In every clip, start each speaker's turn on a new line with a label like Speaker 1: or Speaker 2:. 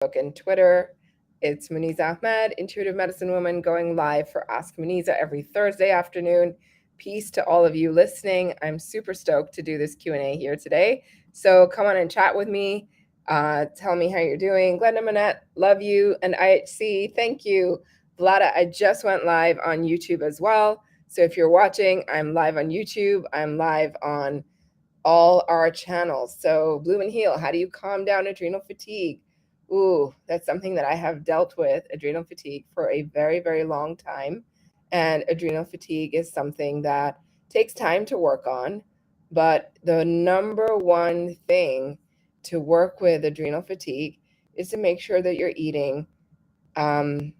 Speaker 1: and Twitter. It's Muneeza Ahmed, intuitive medicine woman, going live for Ask Muneeza every Thursday afternoon. Peace to all of you listening. I'm super stoked to do this Q&A here today. So come on and chat with me. Tell me how you're doing. Glenda Manette, love you. And IHC, thank you. Bladder, I just went live on YouTube as well. So if you're watching, I'm live on YouTube. I'm live on all our channels. So Bloom and Heal, how do you calm down adrenal fatigue? Ooh, that's something that I have dealt with, adrenal fatigue, for a very, very long time. And adrenal fatigue is something that takes time to work on. But the number one thing to work with adrenal fatigue is to make sure that you're eating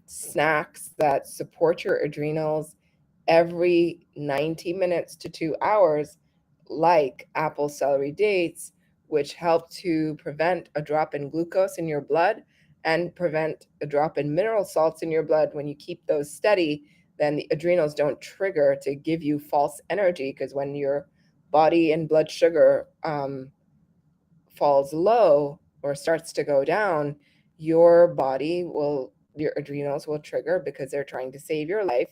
Speaker 1: snacks that support your adrenals every 90 minutes to 2 hours, like apple, celery, dates, which help to prevent a drop in glucose in your blood and prevent a drop in mineral salts in your blood. When you keep those steady, then the adrenals don't trigger to give you false energy, because when your body and blood sugar falls low or starts to go down, your adrenals will trigger, because they're trying to save your life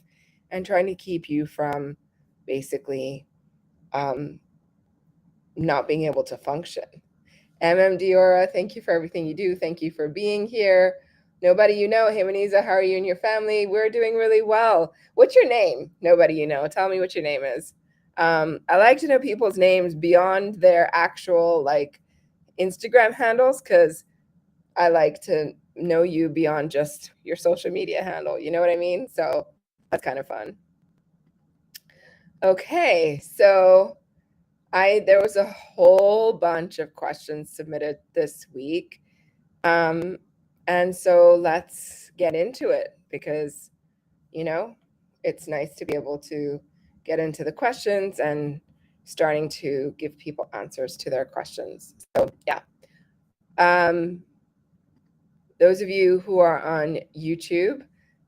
Speaker 1: and trying to keep you from basically not being able to function. Diora, thank you for everything you do. Thank you for being here. Nobody you know. Hey, Muneeza, how are you and your family? We're doing really well. What's your name? Nobody you know. Tell me what your name is. I like to know people's names beyond their actual Instagram handles, because I like to know you beyond just your social media handle. You know what I mean? So that's kind of fun. Okay, so there was a whole bunch of questions submitted this week. And so let's get into it, because, it's nice to be able to get into the questions and starting to give people answers to their questions. So yeah. Those of you who are on YouTube,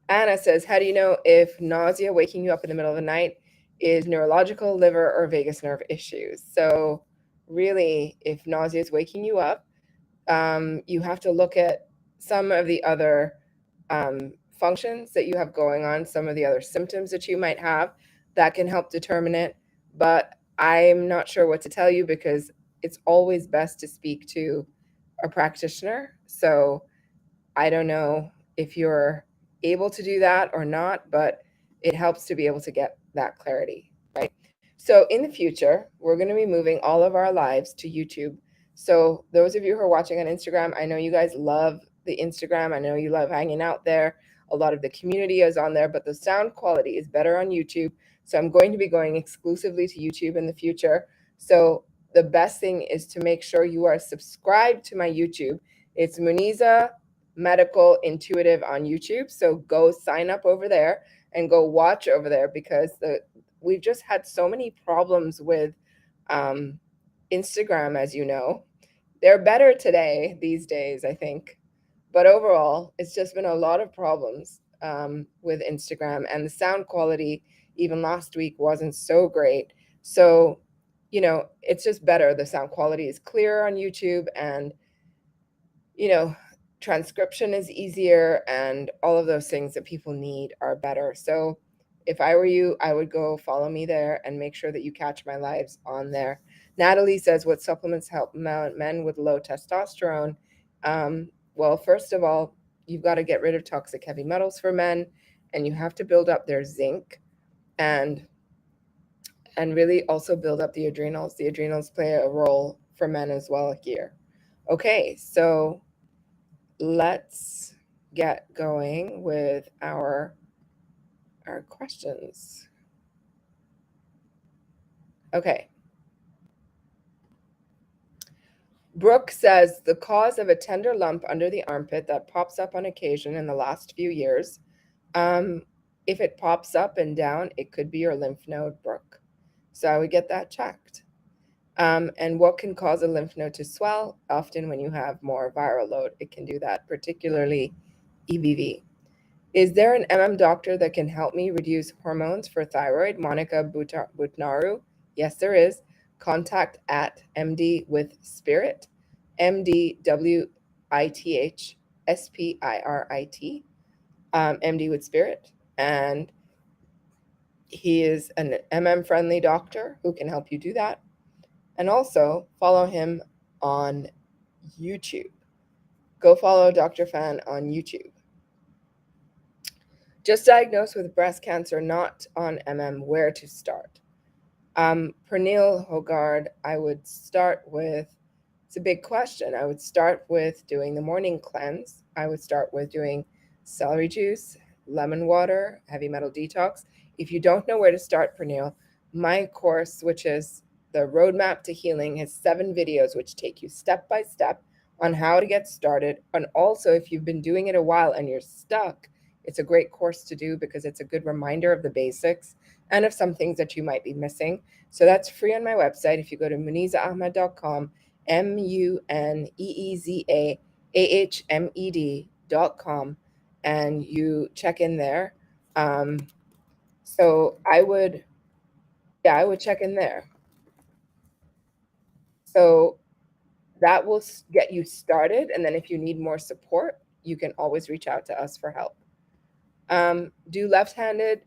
Speaker 1: Anna says, how do you know if nausea waking you up in the middle of the night is neurological, liver, or vagus nerve issues? So really, if nausea is waking you up, you have to look at some of the other functions that you have going on, some of the other symptoms that you might have that can help determine it. But I'm not sure what to tell you, because it's always best to speak to a practitioner. So I don't know if you're able to do that or not, but it helps to be able to get that clarity, right? So in the future, we're going to be moving all of our lives to YouTube. So those of you who are watching on Instagram, I know you guys love the Instagram. I know you love hanging out there. A lot of the community is on there, but the sound quality is better on YouTube. So I'm going to be going exclusively to YouTube in the future. So the best thing is to make sure you are subscribed to my YouTube. It's Muneeza Medical Intuitive on YouTube. So go sign up over there and go watch over there, because we've just had so many problems with Instagram, as you know. They're better these days, I think. But overall, it's just been a lot of problems with Instagram, and the sound quality even last week wasn't so great. So, it's just better. The sound quality is clearer on YouTube, and, transcription is easier, and all of those things that people need are better. So if I were you, I would go follow me there and make sure that you catch my lives on there. Natalie says, what supplements help men with low testosterone? Well, first of all, you've got to get rid of toxic heavy metals for men, and you have to build up their zinc, and really also build up the adrenals. The adrenals play a role for men as well here. Okay, so let's get going with our questions. Okay. Brooke says, the cause of a tender lump under the armpit that pops up on occasion in the last few years. If it pops up and down, it could be your lymph node, Brooke. So I would get that checked. And what can cause a lymph node to swell? Often when you have more viral load, it can do that, particularly EBV. Is there an doctor that can help me reduce hormones for thyroid? Monica Butnaru. Yes, there is. Contact at MD with Spirit, MDWITH Spirit, MD with Spirit, and he is an MM-friendly doctor who can help you do that. And also follow him on YouTube. Go follow Dr. Fan on YouTube. Just diagnosed with breast cancer, not on MM, where to start? Pernille Hogard, I would start with, it's a big question. I would start with doing the morning cleanse. I would start with doing celery juice, lemon water, heavy metal detox. If you don't know where to start, Pernille, my course, which is the Roadmap to Healing, has 7 videos which take you step by step on how to get started. And also, if you've been doing it a while and you're stuck, it's a great course to do because it's a good reminder of the basics and of some things that you might be missing. So that's free on my website. If you go to muneezaahmed.com, muneezaahmed.com, and you check in there. So I would check in there. So that will get you started. And then if you need more support, you can always reach out to us for help. Do left-handed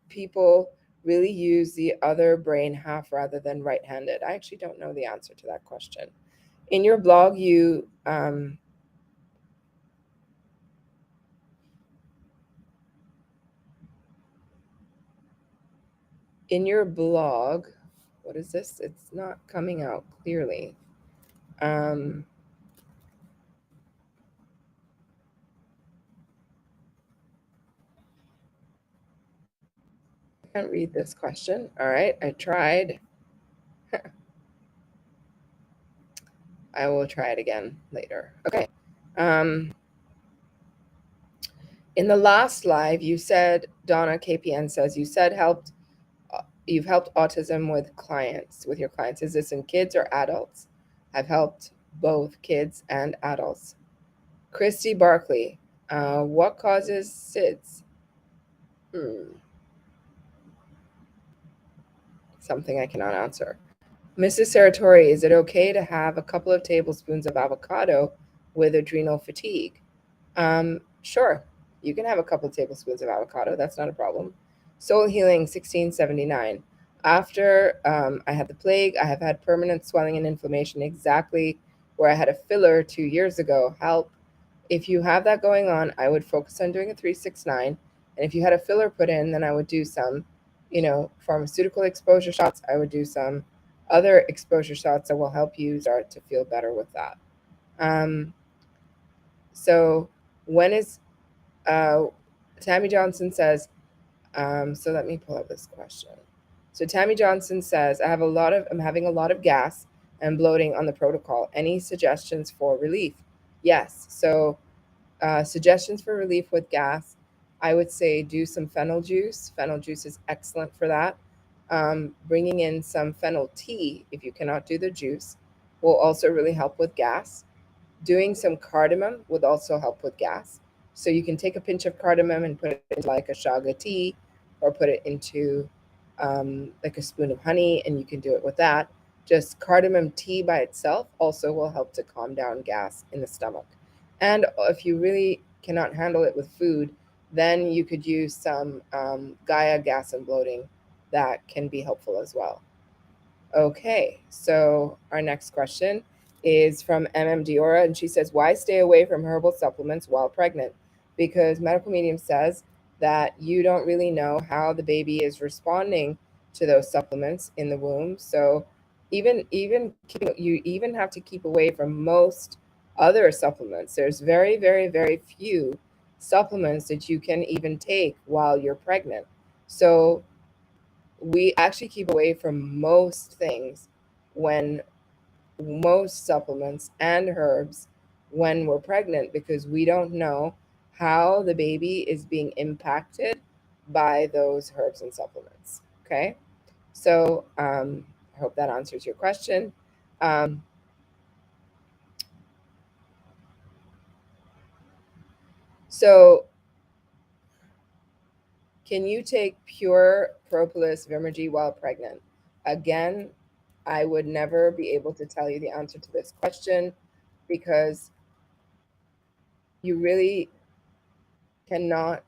Speaker 1: people really use the other brain half rather than right-handed? I actually don't know the answer to that question. In your blog, what is this? It's not coming out clearly. I can't read this question. All right, I tried. I will try it again later. Okay. In the last live, you said, Donna KPN says, you said you've helped autism with your clients. Is this in kids or adults? I've helped both kids and adults. Christy Barkley, what causes SIDS? Something I cannot answer. Mrs. Saratori, is it okay to have a couple of tablespoons of avocado with adrenal fatigue? Sure. You can have a couple of tablespoons of avocado. That's not a problem. Soul Healing 1679. After I had the plague, I have had permanent swelling and inflammation exactly where I had a filler 2 years ago. Help. If you have that going on, I would focus on doing a 369. And if you had a filler put in, then I would do some, pharmaceutical exposure shots. I would do some other exposure shots that will help you start to feel better with that. So when is Tammy Johnson says, so let me pull up this question. So Tammy Johnson says, I'm having a lot of gas and bloating on the protocol. Any suggestions for relief? Yes. So suggestions for relief with gas, I would say do some fennel juice. Fennel juice is excellent for that. Bringing in some fennel tea, if you cannot do the juice, will also really help with gas. Doing some cardamom would also help with gas. So you can take a pinch of cardamom and put it into like a shaga tea, or put it into like a spoon of honey, and you can do it with that. Just cardamom tea by itself also will help to calm down gas in the stomach. And if you really cannot handle it with food, then you could use some Gaia gas and bloating that can be helpful as well. Okay, so our next question is from MM Diora, and she says, why stay away from herbal supplements while pregnant? Because medical medium says that you don't really know how the baby is responding to those supplements in the womb. So you even have to keep away from most other supplements. There's very, very, very few supplements that you can even take while you're pregnant. So we actually keep away from most things, most supplements and herbs when we're pregnant, because we don't know how the baby is being impacted by those herbs and supplements. Okay. So I hope that answers your question. So can you take pure propolis Vimergy while pregnant? Again, I would never be able to tell you the answer to this question because you really cannot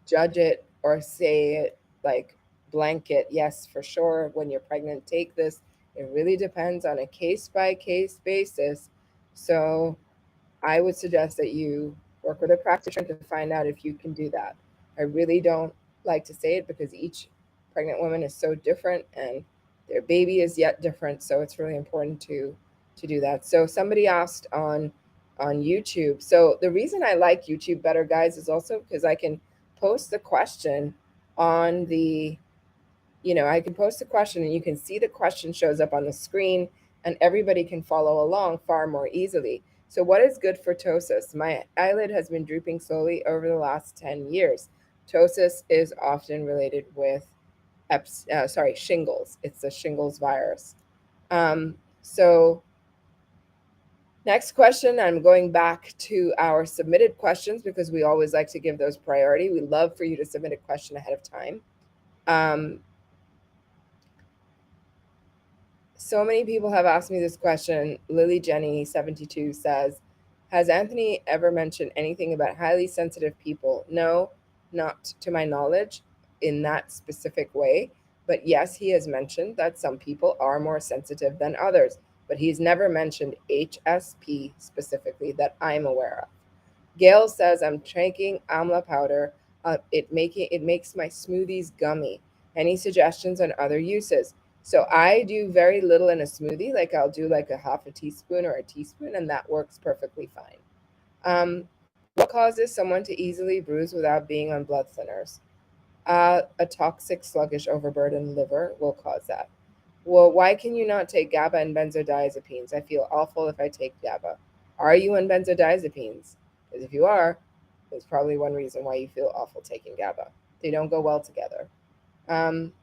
Speaker 1: judge it or say it like blanket, yes, for sure, when you're pregnant, take this. It really depends on a case by case basis. So I would suggest that you work with a practitioner to find out if you can do that. I really don't like to say it because each pregnant woman is so different and their baby is yet different. So it's really important to do that. So somebody asked on YouTube. So the reason I like YouTube better, guys, is also because I can post the question on the, I can post a question and you can see the question shows up on the screen and everybody can follow along far more easily. So, what is good for ptosis? My eyelid has been drooping slowly over the last 10 years. Ptosis is often related with, shingles. It's the shingles virus. So, next question, I'm going back to our submitted questions because we always like to give those priority. We love for you to submit a question ahead of time. So many people have asked me this question. Lily Jenny 72 says, has Anthony ever mentioned anything about highly sensitive people? No, not to my knowledge in that specific way. But yes, he has mentioned that some people are more sensitive than others. But he's never mentioned HSP specifically that I'm aware of. Gail says, I'm taking amla powder. It makes my smoothies gummy. Any suggestions on other uses? So I do very little in a smoothie. Like I'll do like a half a teaspoon or a teaspoon, and that works perfectly fine. What causes someone to easily bruise without being on blood thinners? A toxic, sluggish, overburdened liver will cause that. Well, why can you not take GABA and benzodiazepines? I feel awful if I take GABA. Are you on benzodiazepines? Because if you are, there's probably one reason why you feel awful taking GABA. They don't go well together. Um,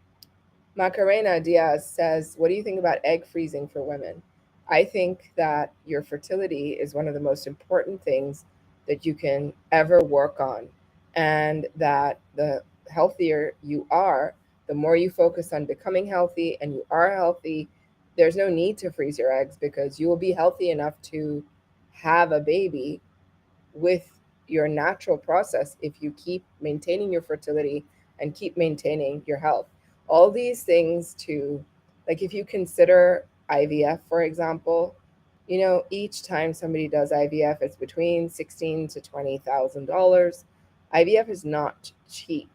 Speaker 1: Macarena Diaz says, what do you think about egg freezing for women? I think that your fertility is one of the most important things that you can ever work on, and that the healthier you are, the more you focus on becoming healthy and you are healthy, there's no need to freeze your eggs because you will be healthy enough to have a baby with your natural process if you keep maintaining your fertility and keep maintaining your health. All these things to, like, if you consider IVF, for example, each time somebody does IVF, it's between $16,000 to $20,000. IVF is not cheap.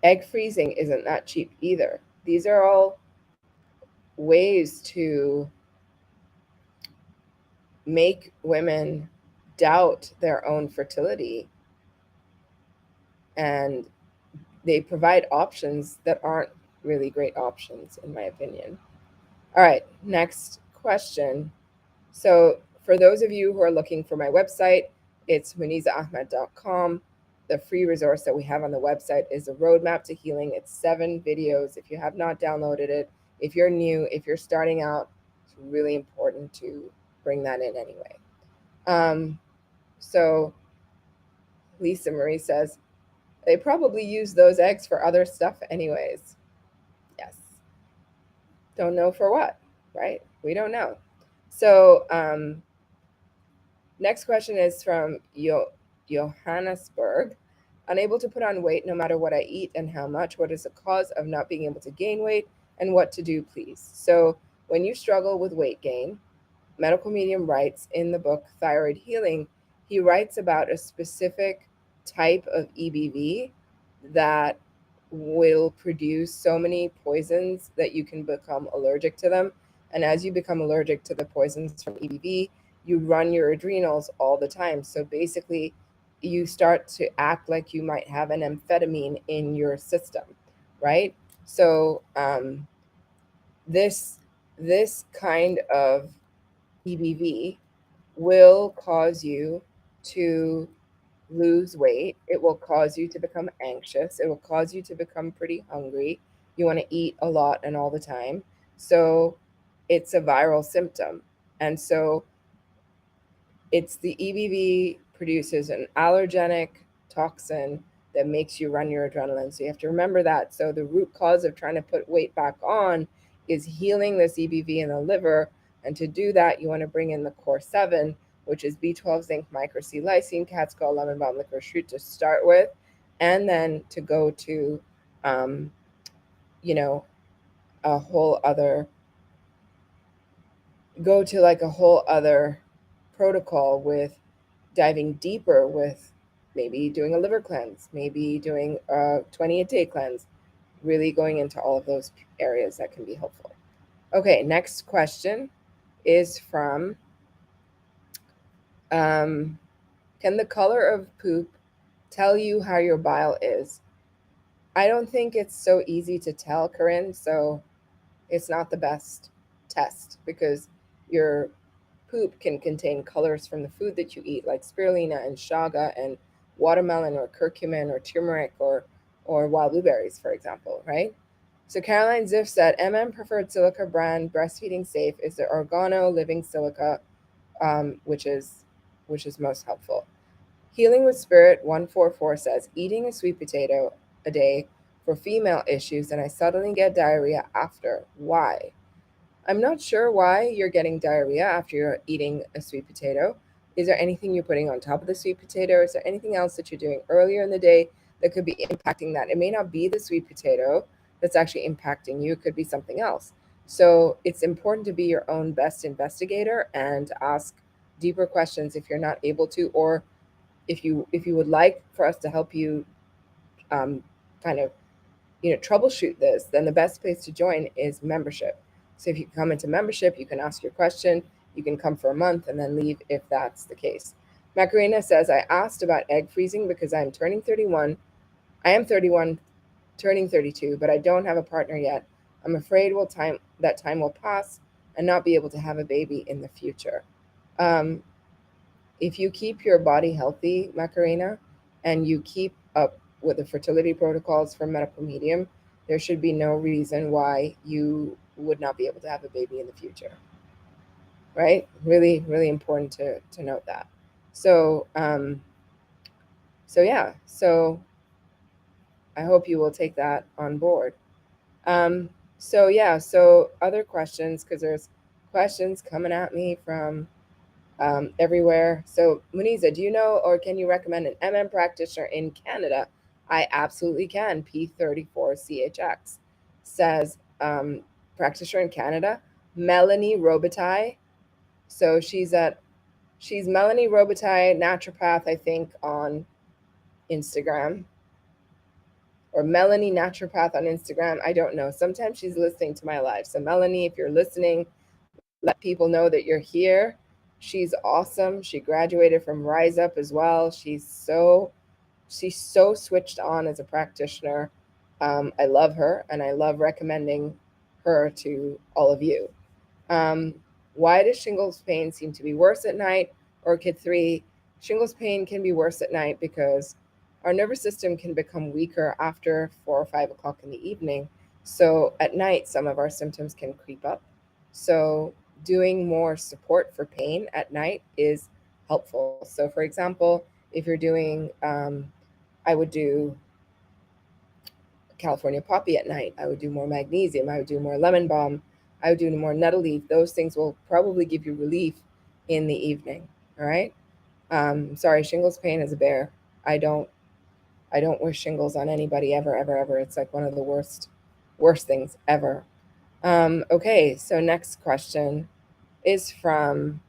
Speaker 1: Egg freezing isn't that cheap either. These are all ways to make women doubt their own fertility, and they provide options that aren't really great options, in my opinion. All right, next question. So, for those of you who are looking for my website, it's muneezaahmed.com. The free resource that we have on the website is a roadmap to healing. It's 7 videos. If you have not downloaded it, if you're new, if you're starting out, it's really important to bring that in anyway. So, Lisa Marie says, they probably use those eggs for other stuff anyways. Yes. Don't know for what, right? We don't know. So next question is from Johannesburg. Unable to put on weight no matter what I eat and how much. What is the cause of not being able to gain weight and what to do, please? So when you struggle with weight gain, Medical Medium writes in the book Thyroid Healing, he writes about a specific type of EBV that will produce so many poisons that you can become allergic to them. And as you become allergic to the poisons from EBV, you run your adrenals all the time. So basically, you start to act like you might have an amphetamine in your system, right? So this kind of EBV will cause you to lose weight. It will cause you to become anxious. It will cause you to become pretty hungry. You want to eat a lot and all the time. So it's a viral symptom. And so it's the EBV produces an allergenic toxin that makes you run your adrenaline. So you have to remember that. So the root cause of trying to put weight back on is healing this EBV in the liver. And to do that, you want to bring in the core 7, which is B12, zinc, micro C, lysine, cat's claw, lemon balm, licorice root to start with, and then to go to, you know, a whole other, go to like a whole other protocol with diving deeper with maybe doing a liver cleanse, maybe doing a 28-day cleanse, really going into all of those areas that can be helpful. Okay, next question is from can the color of poop tell you how your bile is? I don't think it's so easy to tell, Corinne, so it's not the best test because your poop can contain colors from the food that you eat, like spirulina and chaga and watermelon or curcumin or turmeric or wild blueberries, for example, right? So Caroline Ziff said, preferred silica brand, breastfeeding safe is the Organo Living Silica, which is most helpful. Healing with Spirit 144 says, eating a sweet potato a day for female issues, and I suddenly get diarrhea after. Why? I'm not sure why you're getting diarrhea after you're eating a sweet potato. Is there anything you're putting on top of the sweet potato? Is there anything else that you're doing earlier in the day that could be impacting that? It may not be the sweet potato that's actually impacting you. It could be something else. So it's important to be your own best investigator and ask deeper questions if you're not able to, or if you would like for us to help you kind of troubleshoot this, then the best place to join is membership. So if you come into membership, you can ask your question, you can come for a month and then leave if that's the case. Macarena says, I asked about egg freezing because I'm turning 31. I am 31, turning 32, but I don't have a partner yet. I'm afraid that time will pass and not be able to have a baby in the future. If you keep your body healthy, Macarena, and you keep up with the fertility protocols from Medical Medium, there should be no reason why you would not be able to have a baby in the future. Right? Really, really important to note that. So, yeah. So I hope you will take that on board. So yeah. So other questions, because there's questions coming at me from everywhere. So, Muneeza, do you know or can you recommend an practitioner in Canada? I absolutely can. P34CHX says practitioner in Canada, Melanie Robitaille. So she's Melanie Robitaille, naturopath, I think, on Instagram, or Melanie Naturopath on Instagram. I don't know. Sometimes she's listening to my live. So, Melanie, if you're listening, let people know that you're here. She's awesome. She graduated from Rise Up as well. She's so switched on as a practitioner. I love her, and I love recommending her to all of you. Why does shingles pain seem to be worse at night? Or Kid 3, shingles pain can be worse at night because our nervous system can become weaker after 4 or 5 o'clock in the evening. So at night, some of our symptoms can creep up. So doing more support for pain at night is helpful. So for example, if you're doing, I would do California poppy at night. I would do more magnesium. I would do more lemon balm. I would do more nettle leaf. Those things will probably give you relief in the evening. All right. Sorry, shingles pain is a bear. I don't wish shingles on anybody ever, ever, ever. It's like one of the worst things ever. Okay, so next question is from,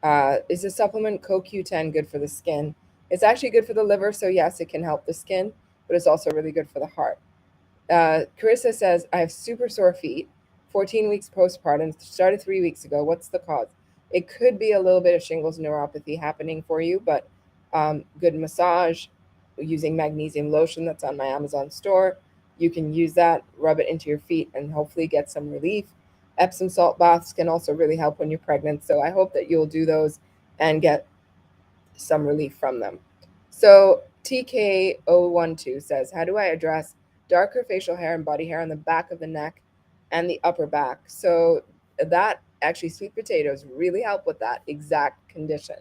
Speaker 1: is the supplement CoQ10 good for the skin? It's actually good for the liver, so yes, it can help the skin, but it's also really good for the heart. Carissa says, I have super sore feet, 14 weeks postpartum, started 3 weeks ago. What's the cause? It could be a little bit of shingles neuropathy happening for you, but good massage using magnesium lotion that's on my Amazon store. You can use that, rub it into your feet, and hopefully get some relief. Epsom salt baths can also really help when you're pregnant. So I hope that you'll do those and get some relief from them. So TK012 says, how do I address darker facial hair and body hair on the back of the neck and the upper back? So that actually, sweet potatoes really help with that exact condition.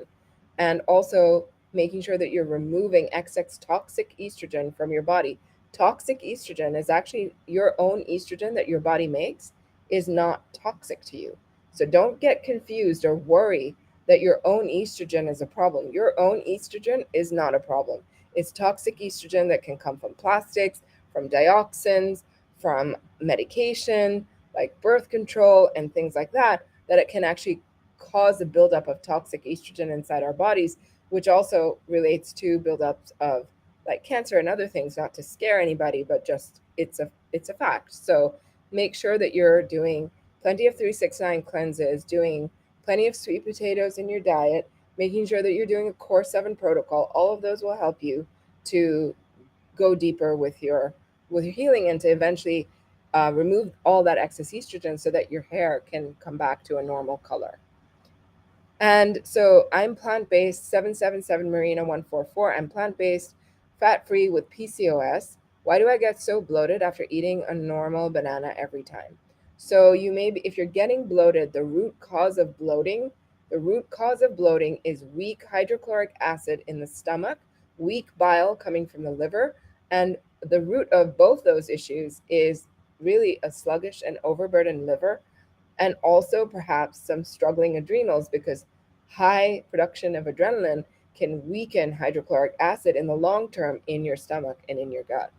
Speaker 1: And also making sure that you're removing excess toxic estrogen from your body. Toxic estrogen is actually your own estrogen that your body makes is not toxic to you. So don't get confused or worry that your own estrogen is a problem. Your own estrogen is not a problem. It's toxic estrogen that can come from plastics, from dioxins, from medication like birth control and things like that, that it can actually cause a buildup of toxic estrogen inside our bodies, which also relates to buildups of like cancer and other things, not to scare anybody, but just it's a fact. So make sure that you're doing plenty of 369 cleanses, doing plenty of sweet potatoes in your diet, making sure that you're doing a core 7 protocol. All of those will help you to go deeper with your healing and to eventually remove all that excess estrogen so that your hair can come back to a normal color. And so I'm plant-based, 777 Marina 144. I'm plant-based, fat-free with PCOS. Why do I get so bloated after eating a normal banana every time? So you may be, if you're getting bloated, the root cause of bloating is weak hydrochloric acid in the stomach, weak bile coming from the liver, and the root of both those issues is really a sluggish and overburdened liver, and also perhaps some struggling adrenals, because high production of adrenaline can weaken hydrochloric acid in the long term in your stomach and in your gut.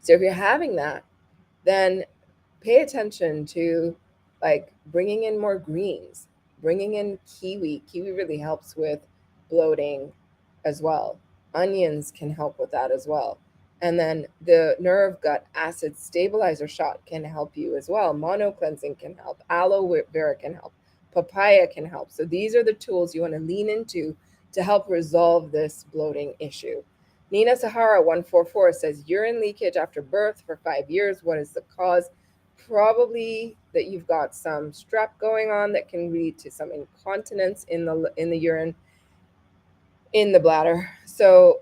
Speaker 1: So if you're having that, then pay attention to like bringing in more greens, bringing in kiwi. Kiwi really helps with bloating as well. Onions can help with that as well. And then the nerve gut acid stabilizer shot can help you as well. Mono cleansing can help. Aloe vera can help. Papaya can help. So these are the tools you want to lean into to help resolve this bloating issue. Nina Sahara 144 says urine leakage after birth for 5 years. What is the cause? Probably that you've got some strep going on that can lead to some incontinence in the urine, in the bladder. So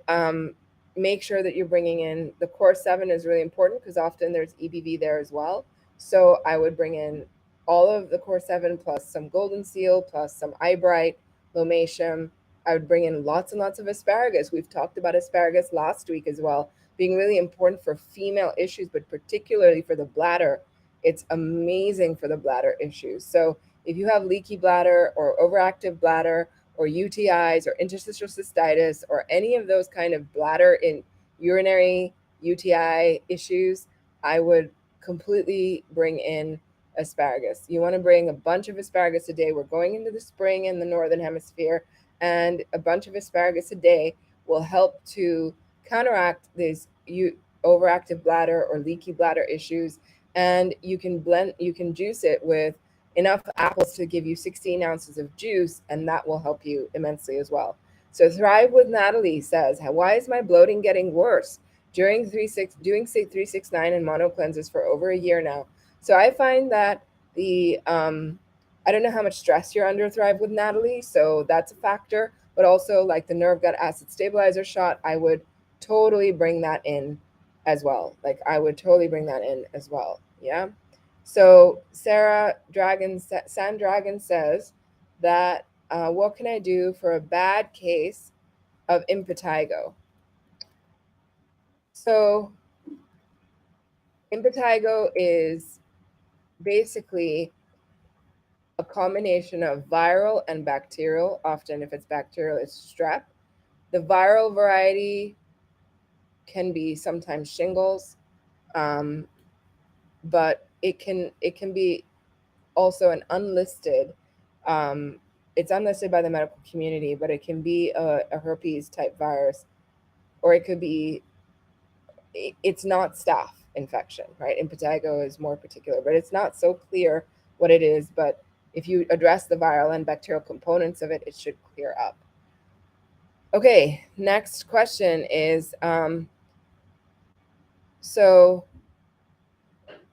Speaker 1: make sure that you're bringing in the core 7 is really important because often there's EBV there as well. So I would bring in all of the core 7 plus some golden seal plus some eyebright, lomatium. I would bring in lots and lots of asparagus. We've talked about asparagus last week as well, being really important for female issues, but particularly for the bladder. It's amazing for the bladder issues. So if you have leaky bladder or overactive bladder or UTIs or interstitial cystitis or any of those kind of bladder in urinary UTI issues, I would completely bring in asparagus. You want to bring a bunch of asparagus a day. We're going into the spring in the northern hemisphere, and a bunch of asparagus a day will help to counteract these overactive bladder or leaky bladder issues. And you can juice it with enough apples to give you 16 ounces of juice, and that will help you immensely as well. So Thrive with Natalie says, why is my bloating getting worse during doing 369 and mono cleanses for over a year now? So I find that I don't know how much stress you're under, Thrive with Natalie, so that's a factor, but also like the nerve gut acid stabilizer shot, I would totally bring that in as well. Like I would totally bring that in as well. Yeah. So Sarah Dragon, Sand Dragon says that what can I do for a bad case of impetigo? So impetigo is basically a combination of viral and bacterial. Often if it's bacterial, it's strep. The viral variety can be sometimes shingles, but it can be also an unlisted, it's unlisted by the medical community, but it can be a herpes type virus, or it could be, it's not staph infection, right? Impetigo is more particular, but it's not so clear what it is. But if you address the viral and bacterial components of it, it should clear up. Okay, next question is, so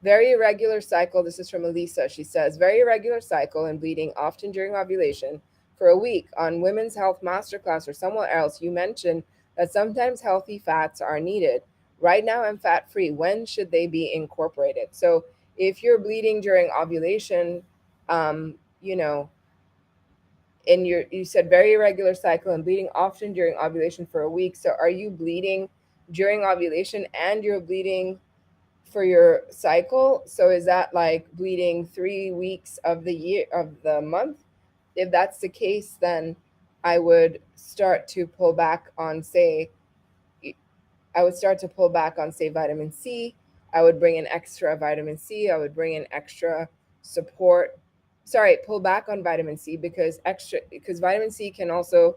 Speaker 1: very irregular cycle. This is from Elisa. She says, very irregular cycle and bleeding often during ovulation for a week. On Women's Health Masterclass or somewhere else, you mentioned that sometimes healthy fats are needed. Right now, I'm fat-free. When should they be incorporated? So if you're bleeding during ovulation, you know, and you said very irregular cycle and bleeding often during ovulation for a week. So are you bleeding during ovulation and you're bleeding for your cycle? So is that like bleeding 3 weeks of the year, of the month? if that's the case, then I would start to pull back on, say, vitamin C. I would bring in extra vitamin C. I would bring in extra support. Sorry, pull back on vitamin C because vitamin C can also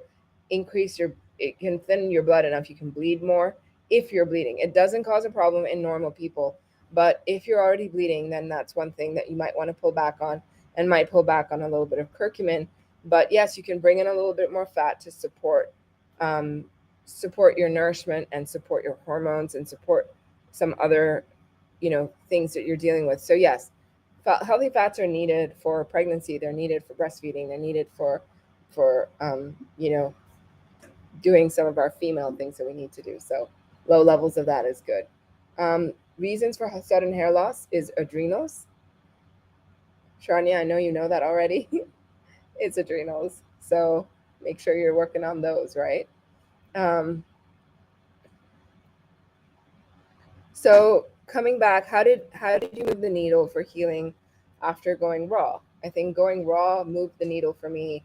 Speaker 1: it can thin your blood enough. You can bleed more if you're bleeding. It doesn't cause a problem in normal people, but if you're already bleeding, then that's one thing that you might want to pull back on, and might pull back on a little bit of curcumin. But yes, you can bring in a little bit more fat to um, support your nourishment and support your hormones and support some other, things that you're dealing with. So yes, healthy fats are needed for pregnancy. They're needed for breastfeeding. They're needed for doing some of our female things that we need to do. So low levels of that is good. Reasons for sudden hair loss is adrenals. Shania, I know you know that already. It's adrenals. So make sure you're working on those, right? Um, So coming back, how did you move the needle for healing after going raw? I think going raw moved the needle for me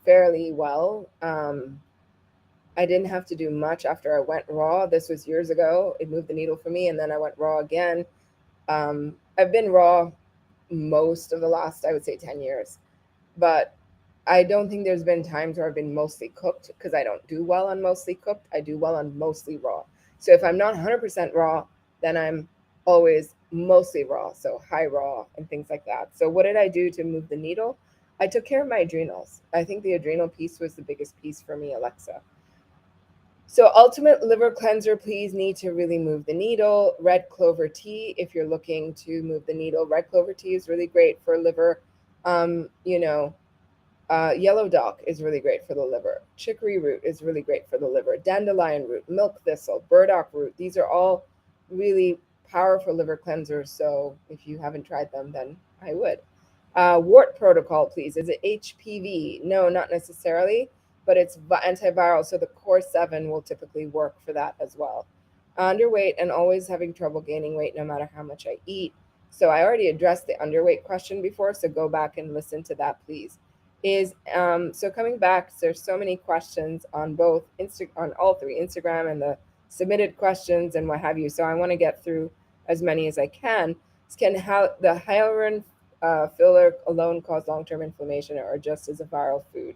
Speaker 1: fairly well. I didn't have to do much after I went raw. This was years ago. It moved the needle for me, and then I went raw again. I've been raw most of the last, I would say, 10 years, but I don't think there's been times where I've been mostly cooked, because I don't do well on mostly cooked. I do well on mostly raw. So if I'm not 100% raw, then I'm always mostly raw, so high raw and things like that. So what did I do to move the needle? I took care of my adrenals. I think the adrenal piece was the biggest piece for me, Alexa. So ultimate liver cleanser, please need to really move the needle. Red clover tea, if you're looking to move the needle. Red clover tea is really great for liver. Um, you know, Yellow dock is really great for the liver. Chicory root is really great for the liver. Dandelion root, milk thistle, burdock root. These are all really powerful liver cleansers. So if you haven't tried them, then I would. Wart protocol, please. Is it HPV? No, not necessarily, but it's antiviral. So the core 7 will typically work for that as well. Underweight and always having trouble gaining weight no matter how much I eat. So I already addressed the underweight question before. So go back and listen to that, please. So coming back, there's so many questions on on all three, Instagram and the submitted questions and what have you. So I want to get through as many as I can. Can the hyaluron filler alone cause long-term inflammation, or just as a viral food?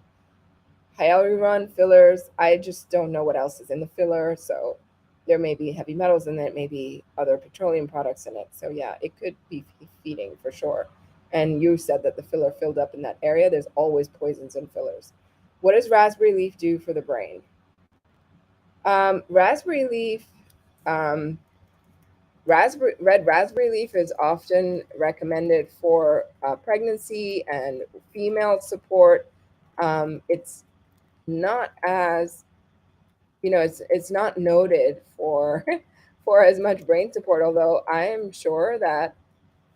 Speaker 1: Hyaluron fillers, I just don't know what else is in the filler. So there may be heavy metals in it, maybe other petroleum products in it. So yeah, it could be feeding for sure. And you said that the filler filled up in that area. There's always poisons in fillers. What does raspberry leaf do for the brain? Raspberry leaf, um, red raspberry leaf is often recommended for pregnancy and female support. It's not as, it's not noted for for as much brain support, although I am sure that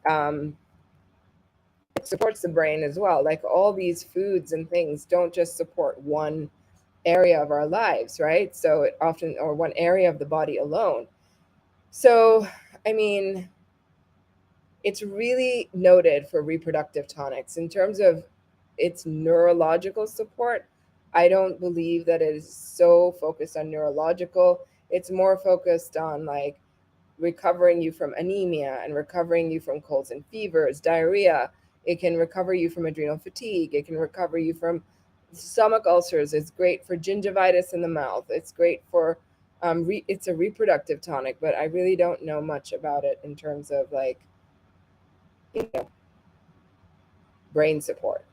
Speaker 1: um, it supports the brain as well. Like all these foods and things don't just support one area of our lives, right? So it often, or one area of the body alone. So, I mean, it's really noted for reproductive tonics. In terms of its neurological support, I don't believe that it is so focused on neurological. It's more focused on like recovering you from anemia and recovering you from colds and fevers, diarrhea. It can recover you from adrenal fatigue. It can recover you from stomach ulcers. It's great for gingivitis in the mouth. It's great for, it's a reproductive tonic, but I really don't know much about it in terms of like, you know, brain support.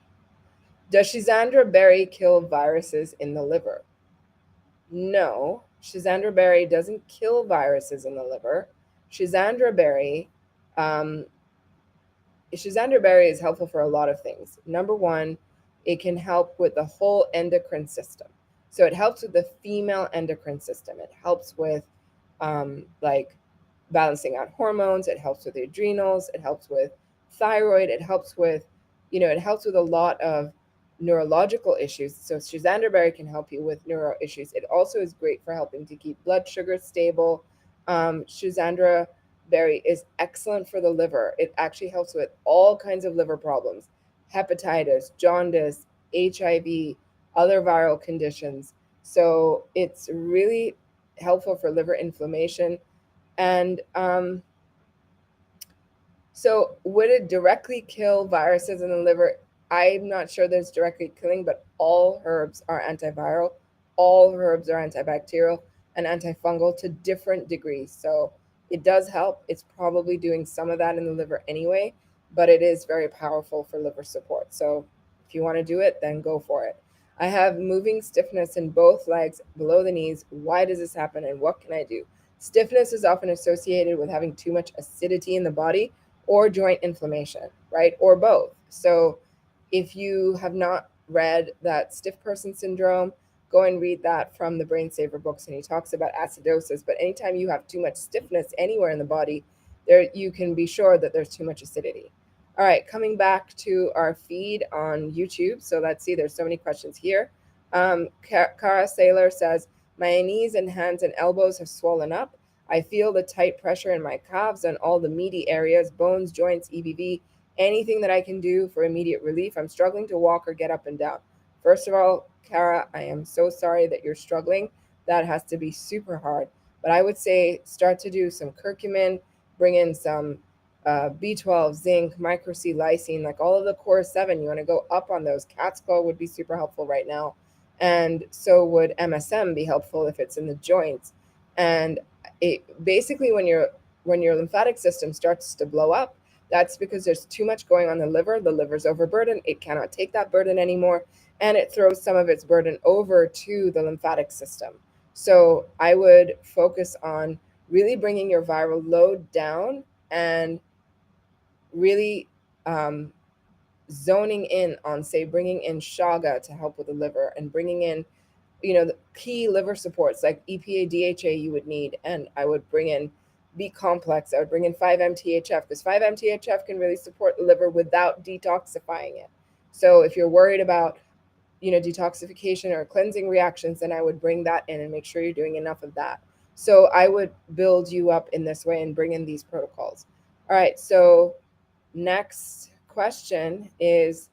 Speaker 1: Does Schizandra berry kill viruses in the liver? No, Schizandra berry doesn't kill viruses in the liver. Schizandra berry, um, Schizandra berry is helpful for a lot of things. Number one, it can help with the whole endocrine system. So it helps with the female endocrine system. It helps with like balancing out hormones. It helps with the adrenals. It helps with thyroid. It helps with, it helps with a lot of neurological issues. So Schizandra berry can help you with neuro issues. It also is great for helping to keep blood sugar stable. Schizandra berry is excellent for the liver. It actually helps with all kinds of liver problems. hepatitis, jaundice, HIV, other viral conditions. So it's really helpful for liver inflammation. And so would it directly kill viruses in the liver? I'm not sure there's directly killing, but all herbs are antiviral, all herbs are antibacterial and antifungal to different degrees. So it does help. It's probably doing some of that in the liver anyway, but it is very powerful for liver support. So if you want to do it, then go for it. I have moving stiffness in both legs below the knees. Why does this happen and what can I do? Stiffness is often associated with having too much acidity in the body or joint inflammation, right? Or both. So if you have not read that stiff person syndrome, go and read that from the Brain Saver books. And he talks about acidosis. But anytime you have too much stiffness anywhere in the body, there you can be sure that there's too much acidity. All right, coming back to our feed on YouTube. So let's see, there's so many questions here. Cara Saylor says, my knees and hands and elbows have swollen up. I feel the tight pressure in my calves and all the meaty areas, bones, joints, EBV, anything that I can do for immediate relief. I'm struggling to walk or get up and down. First of all, Cara, I am so sorry that you're struggling. That has to be super hard. But I would say start to do some curcumin, bring in some B12, zinc, micro C, lysine, like all of the core 7. You want to go up on those. Cat's claw would be super helpful right now. And so would MSM be helpful if it's in the joints. And it basically when your lymphatic system starts to blow up, that's because there's too much going on the liver. The liver's overburdened. It cannot take that burden anymore. And it throws some of its burden over to the lymphatic system. So I would focus on really bringing your viral load down and really zoning in on, say, bringing in shaga to help with the liver and bringing in the key liver supports like EPA, DHA you would need. And I would bring in B complex. I would bring in 5-MTHF because 5-MTHF can really support the liver without detoxifying it. So if you're worried about, detoxification or cleansing reactions, then I would bring that in and make sure you're doing enough of that. So I would build you up in this way and bring in these protocols. All right. So next question is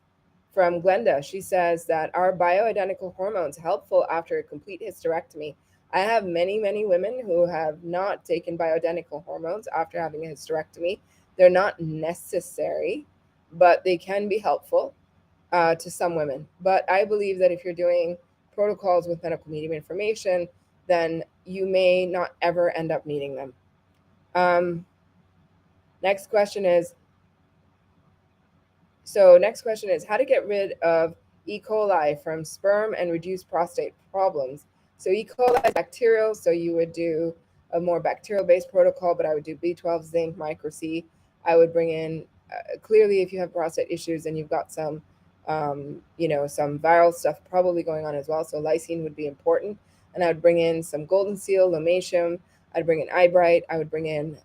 Speaker 1: from Glenda. She says that are bioidentical hormones helpful after a complete hysterectomy? I have many, many women who have not taken bioidentical hormones after having a hysterectomy. They're not necessary, but they can be helpful to some women. But I believe that if you're doing protocols with medical medium information, then you may not ever end up needing them. Next question is, how to get rid of E. coli from sperm and reduce prostate problems. So E. coli is bacterial, so you would do a more bacterial-based protocol, but I would do B12, zinc, micro C. I would bring in, clearly if you have prostate issues and you've got some, some viral stuff probably going on as well, so lysine would be important. And I would bring in some golden seal, lomatium. I'd bring in eyebright. I would bring in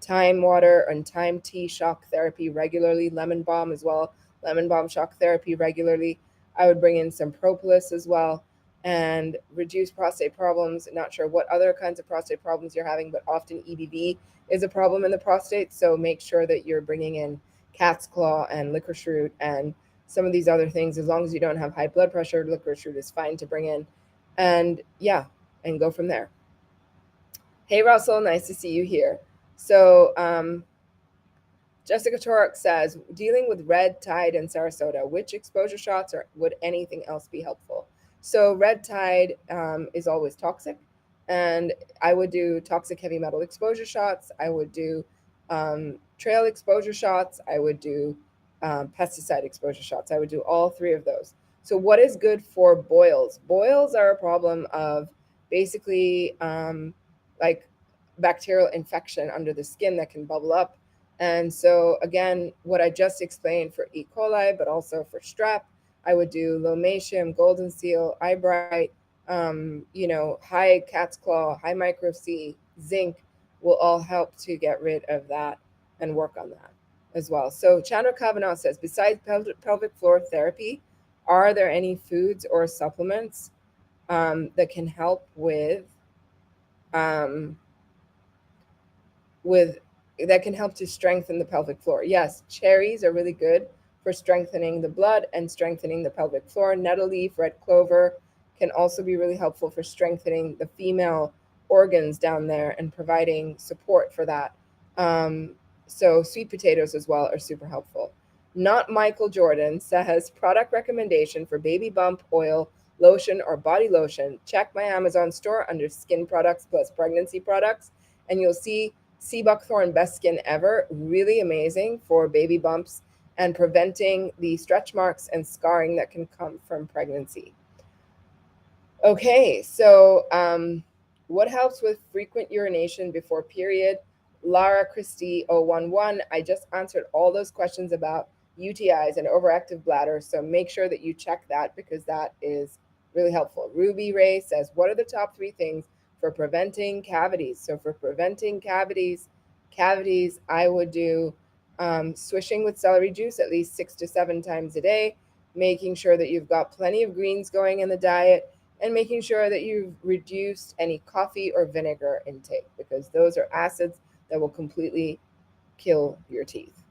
Speaker 1: thyme water and thyme tea shock therapy regularly, lemon balm as well, lemon balm shock therapy regularly. I would bring in some propolis as well and reduce prostate problems. Not sure what other kinds of prostate problems you're having, but often EBV is a problem in the prostate. So make sure that you're bringing in cat's claw and licorice root and some of these other things. As long as you don't have high blood pressure, licorice root is fine to bring in. And and go from there. Hey, Russell, nice to see you here. So Jessica Torok says, dealing with red tide in Sarasota, which exposure shots or would anything else be helpful? So red tide is always toxic, and I would do toxic heavy metal exposure shots. I would do trail exposure shots. I would do pesticide exposure shots. I would do all 3 of those. So what is good for boils? Boils are a problem of basically like bacterial infection under the skin that can bubble up. And so again, what I just explained for E. coli, but also for strep, I would do lomatium, golden seal, eyebright, high cat's claw, high micro C, zinc will all help to get rid of that and work on that as well. So Chandra Kavanaugh says, besides pelvic floor therapy, are there any foods or supplements that can help that can help to strengthen the pelvic floor? Yes, cherries are really good for strengthening the blood and strengthening the pelvic floor. Nettle leaf, red clover can also be really helpful for strengthening the female organs down there and providing support for that. So sweet potatoes as well are super helpful. Not Michael Jordan says product recommendation for baby bump oil, lotion, or body lotion. Check my Amazon store under skin products plus pregnancy products, and you'll see sea buckthorn best skin ever. Really amazing for baby bumps and preventing the stretch marks and scarring that can come from pregnancy. Okay, so what helps with frequent urination before period? Lara Christie 011. I just answered all those questions about UTIs and overactive bladder, so make sure that you check that because that is really helpful. Ruby Ray says, what are the top 3 things for preventing cavities? So for preventing cavities, I would do swishing with celery juice at least 6 to 7 times a day, making sure that you've got plenty of greens going in the diet, and making sure that you've reduced any coffee or vinegar intake because those are acids that will completely kill your teeth.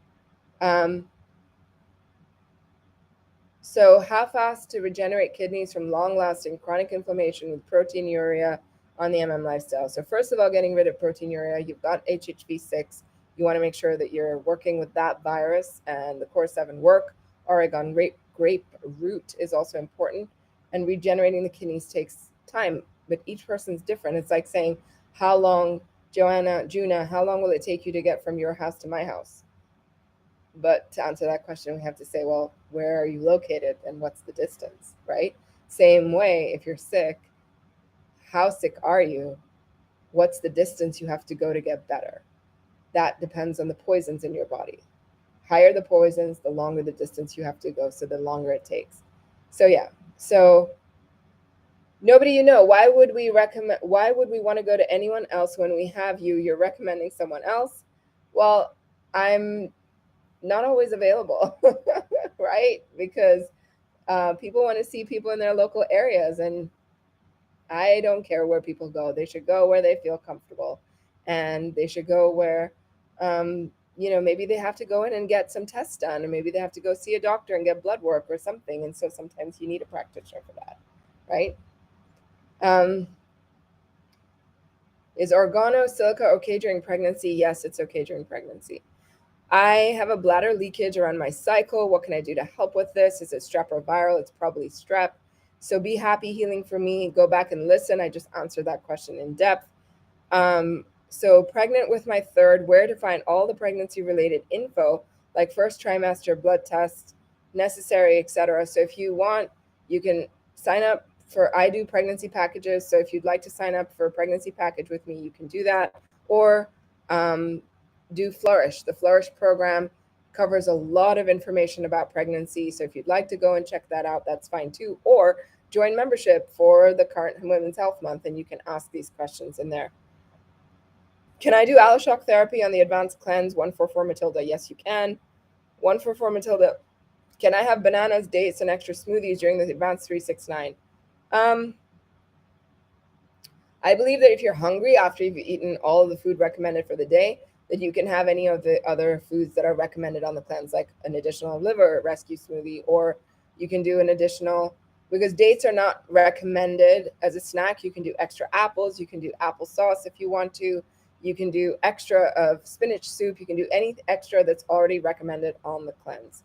Speaker 1: So how fast to regenerate kidneys from long-lasting chronic inflammation with proteinuria on the lifestyle? So first of all, getting rid of proteinuria, you've got HHV6. You want to make sure that you're working with that virus and the core 7 work. Oregon grape root is also important. And regenerating the kidneys takes time, but each person's different. It's like saying, how long, Juna, how long will it take you to get from your house to my house? But to answer that question, we have to say, well, where are you located and what's the distance, right? Same way, if you're sick, how sick are you? What's the distance you have to go to get better? That depends on the poisons in your body. Higher the poisons, the longer the distance you have to go, so the longer it takes. So yeah, so nobody you know, why would we want to go to anyone else when we have you? You're recommending someone else. Well, I'm not always available, right? Because people want to see people in their local areas, and I don't care where people go. They should go where they feel comfortable, and they should go where, maybe they have to go in and get some tests done, or maybe they have to go see a doctor and get blood work or something. And so sometimes you need a practitioner for that, right? Is organo silica okay during pregnancy? Yes, it's okay during pregnancy. I have a bladder leakage around my cycle. What can I do to help with this? Is it strep or viral? It's probably strep. So be happy healing for me. Go back and listen. I just answered that question in depth. So pregnant with my third, where to find all the pregnancy related info, like first trimester, blood tests, necessary, etc. So if you want, you can sign up for, I do pregnancy packages. So if you'd like to sign up for a pregnancy package with me, you can do that. Or do Flourish. The Flourish program covers a lot of information about pregnancy. So if you'd like to go and check that out, that's fine too. Or join membership for the current Women's Health Month, and you can ask these questions in there. Can I do Alloshock therapy on the advanced cleanse 144 Matilda? Yes, you can. 144 Matilda. Can I have bananas, dates, and extra smoothies during the advanced 369? I believe that if you're hungry after you've eaten all of the food recommended for the day, that you can have any of the other foods that are recommended on the cleanse, like an additional liver rescue smoothie, or you can do an additional, because dates are not recommended as a snack. You can do extra apples. You can do applesauce if you want to. You can do extra of spinach soup. You can do any extra that's already recommended on the cleanse.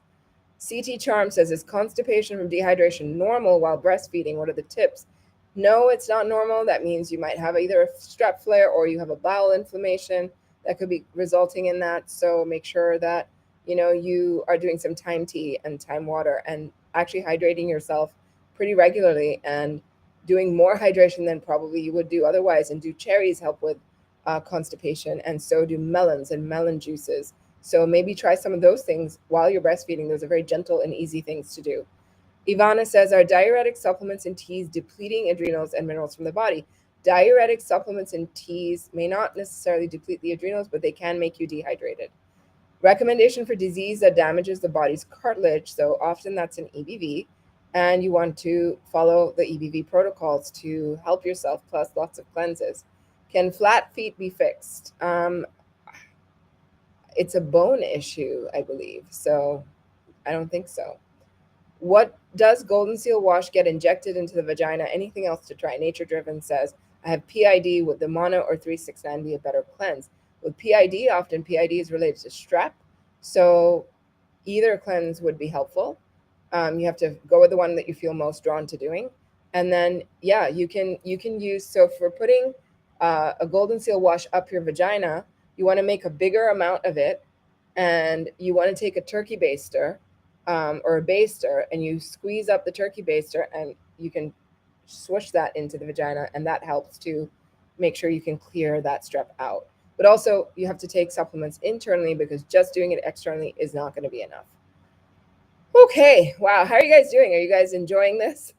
Speaker 1: CT Charm says, is constipation from dehydration normal while breastfeeding? What are the tips? No, it's not normal. That means you might have either a strep flare or you have a bowel inflammation that could be resulting in that. So make sure that, you are doing some time tea and time water and actually hydrating yourself pretty regularly and doing more hydration than probably you would do otherwise. And do cherries help with constipation, and so do melons and melon juices. So maybe try some of those things while you're breastfeeding. Those are very gentle and easy things to do. Ivana says, are diuretic supplements and teas depleting adrenals and minerals from the body? Diuretic supplements and teas may not necessarily deplete the adrenals, but they can make you dehydrated. Recommendation for disease that damages the body's cartilage. So often that's an EBV, and you want to follow the EBV protocols to help yourself, plus lots of cleanses. Can flat feet be fixed? It's a bone issue, I believe. So I don't think so. What does golden seal wash get injected into the vagina? Anything else to try? Nature Driven says, I have PID. Would the mono or 369 be a better cleanse? With PID, often PID is related to strep. So either cleanse would be helpful. You have to go with the one that you feel most drawn to doing. And then, yeah, you can use, so for putting a golden seal wash up your vagina, you want to make a bigger amount of it, and you want to take a turkey baster or a baster, and you squeeze up the turkey baster, and you can swoosh that into the vagina, and that helps to make sure you can clear that strep out. But also, you have to take supplements internally, because just doing it externally is not going to be enough. Okay, wow, how are you guys doing? Are you guys enjoying this?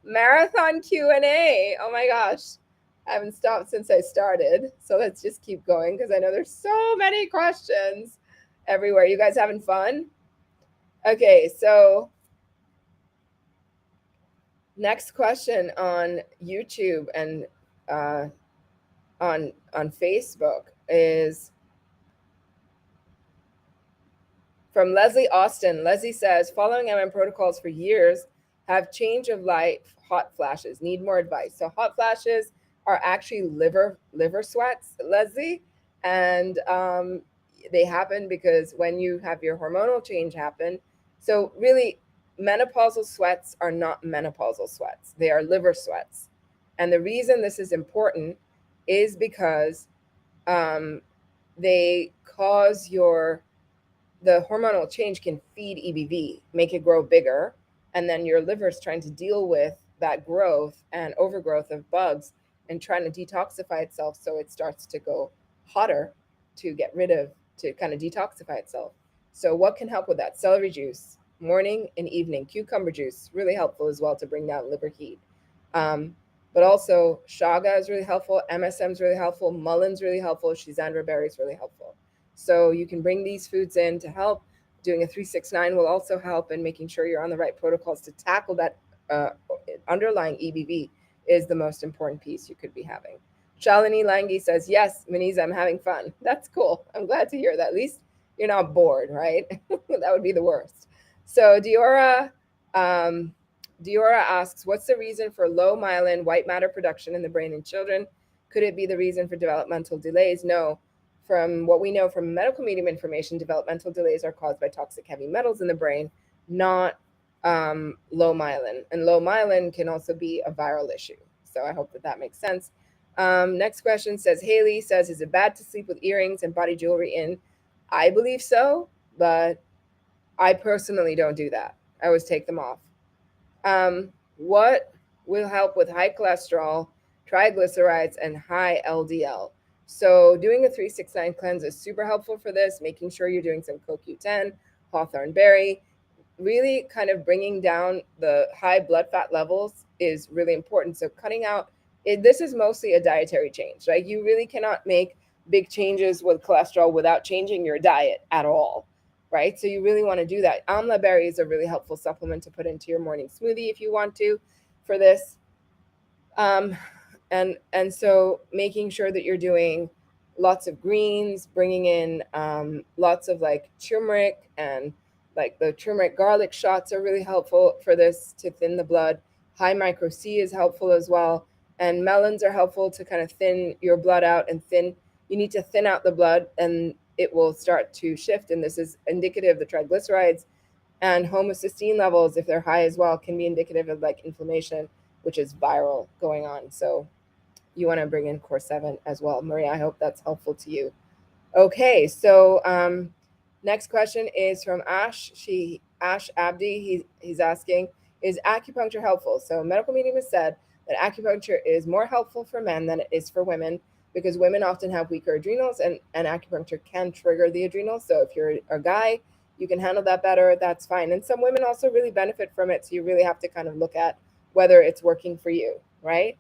Speaker 1: Marathon Q&A. Oh my gosh. I haven't stopped since I started. So let's just keep going, because I know there's so many questions everywhere. You guys having fun? Okay, so next question on YouTube and on Facebook is from Leslie Austin. Leslie says, following MM protocols for years, have change of life, hot flashes, need more advice. So hot flashes are actually liver sweats, Leslie, and they happen because when you have your hormonal change happen. So really, menopausal sweats are not menopausal sweats. They are liver sweats. And the reason this is important is because they cause the hormonal change can feed EBV, make it grow bigger, and then your liver's trying to deal with that growth and overgrowth of bugs and trying to detoxify itself, so it starts to go hotter to kind of detoxify itself. So what can help with that? Celery juice, morning and evening. Cucumber juice, really helpful as well to bring down liver heat. But also chaga is really helpful, MSM is really helpful, mullein is really helpful, Schizandra berry is really helpful. So you can bring these foods in to help. Doing a 369 will also help, and making sure you're on the right protocols to tackle that underlying EBV is the most important piece you could be having. Shalini Langi says, yes, Muneeza, I'm having fun. That's cool. I'm glad to hear that. At least you're not bored, right? That would be the worst. So Diora asks, what's the reason for low myelin white matter production in the brain in children? Could it be the reason for developmental delays? No. From what we know from medical medium information, developmental delays are caused by toxic heavy metals in the brain, not low myelin. And low myelin can also be a viral issue. So I hope that makes sense. Next question says, Haley says, is it bad to sleep with earrings and body jewelry in? I believe so, but I personally don't do that. I always take them off. What will help with high cholesterol, triglycerides, and high LDL? So doing a 369 cleanse is super helpful for this, making sure you're doing some CoQ10, hawthorn berry, really kind of bringing down the high blood fat levels is really important. So cutting out, this is mostly a dietary change, right? You really cannot make big changes with cholesterol without changing your diet at all, right? So you really want to do that. Amla berry is a really helpful supplement to put into your morning smoothie if you want to for this. And so making sure that you're doing lots of greens, bringing in lots of like turmeric, and like the turmeric garlic shots are really helpful for this to thin the blood. High micro C is helpful as well. And melons are helpful to kind of thin your blood out, and you need to thin out the blood, and it will start to shift. And this is indicative of the triglycerides, and homocysteine levels, if they're high as well, can be indicative of like inflammation, which is viral going on. So you want to bring in core 7 as well. Maria, I hope that's helpful to you. Okay, so next question is from Ash. Ash Abdi, he's asking, is acupuncture helpful? So medical medium has said that acupuncture is more helpful for men than it is for women, because women often have weaker adrenals, and acupuncture can trigger the adrenals. So if you're a guy, you can handle that better, that's fine. And some women also really benefit from it. So you really have to kind of look at whether it's working for you, right?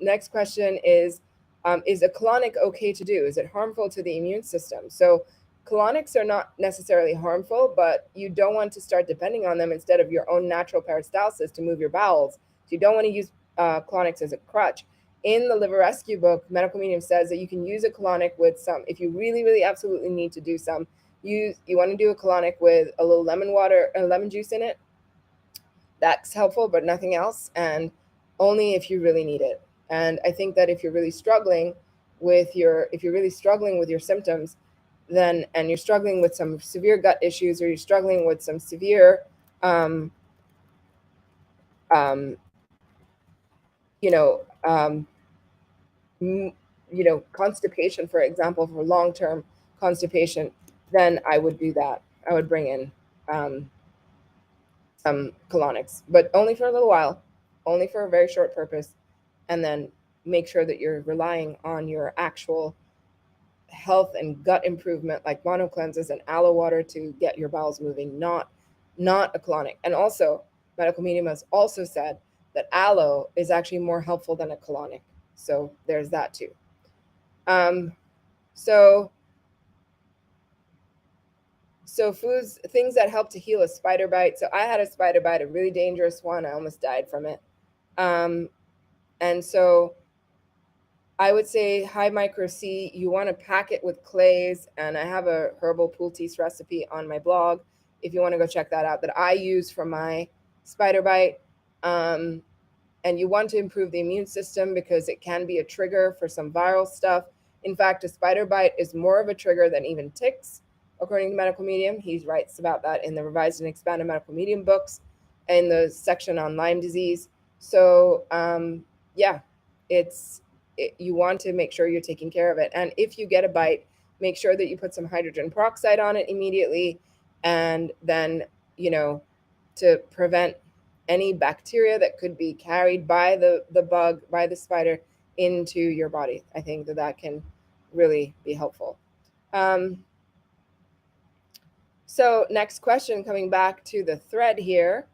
Speaker 1: Next question is a colonic okay to do? Is it harmful to the immune system? So colonics are not necessarily harmful, but you don't want to start depending on them instead of your own natural peristalsis to move your bowels. So you don't want to use colonics as a crutch. In the Liver Rescue book, Medical Medium says that you can use a colonic with some, if you really, really absolutely need to do some, you want to do a colonic with a little lemon water, lemon juice in it. That's helpful, but nothing else, and only if you really need it. And I think that if you're really struggling with your symptoms, then, and you're struggling with some severe gut issues, or you're struggling with some severe um, um, you know um, constipation, for example, for long-term constipation, then I would do that. I would bring in um, some colonics, but only for a little while, only for a very short purpose, and then make sure that you're relying on your actual health and gut improvement, like mono cleanses and aloe water, to get your bowels moving, not a colonic. And also, medical medium has also said that aloe is actually more helpful than a colonic. So there's that too. So things that help to heal a spider bite. So I had a spider bite, a really dangerous one. I almost died from it. And so I would say high micro C, you want to pack it with clays. And I have a herbal poultice recipe on my blog if you want to go check that out, that I use for my spider bite. And you want to improve the immune system because it can be a trigger for some viral stuff. In fact, a spider bite is more of a trigger than even ticks, according to Medical Medium. He writes about that in the Revised and Expanded Medical Medium books in the section on Lyme disease. So yeah, you want to make sure you're taking care of it. And if you get a bite, make sure that you put some hydrogen peroxide on it immediately, and then, to prevent any bacteria that could be carried by the bug, by the spider, into your body. I think that can really be helpful. So next question, coming back to the thread here,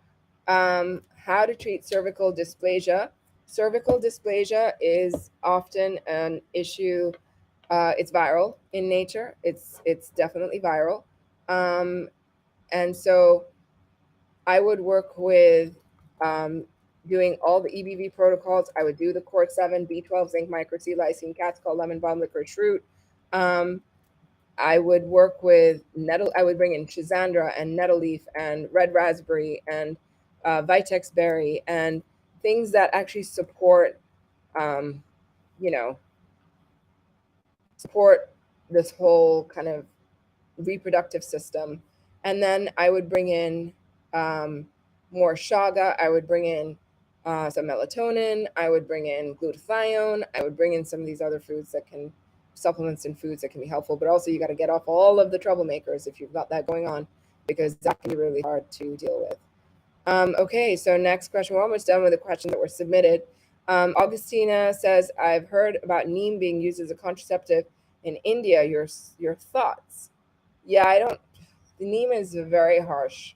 Speaker 1: how to treat cervical dysplasia. Cervical dysplasia is often an issue. It's viral in nature. It's definitely viral. And so I would work with doing all the EBV protocols. I would do the Cord 7, B12, zinc, micro C, lysine, cat's call, lemon balm, licorice root. I would work with nettle. I would bring in Schizandra and nettle leaf and red raspberry and Vitex berry and things that actually support, support this whole kind of reproductive system. And then I would bring in more chaga. I would bring in some melatonin. I would bring in glutathione. I would bring in some of these other supplements and foods that can be helpful. But also, you got to get off all of the troublemakers if you've got that going on, because that can be really hard to deal with. Okay, so next question. We're almost done with the questions that were submitted. Augustina says, I've heard about neem being used as a contraceptive in India. Your thoughts? Yeah, the neem is a very harsh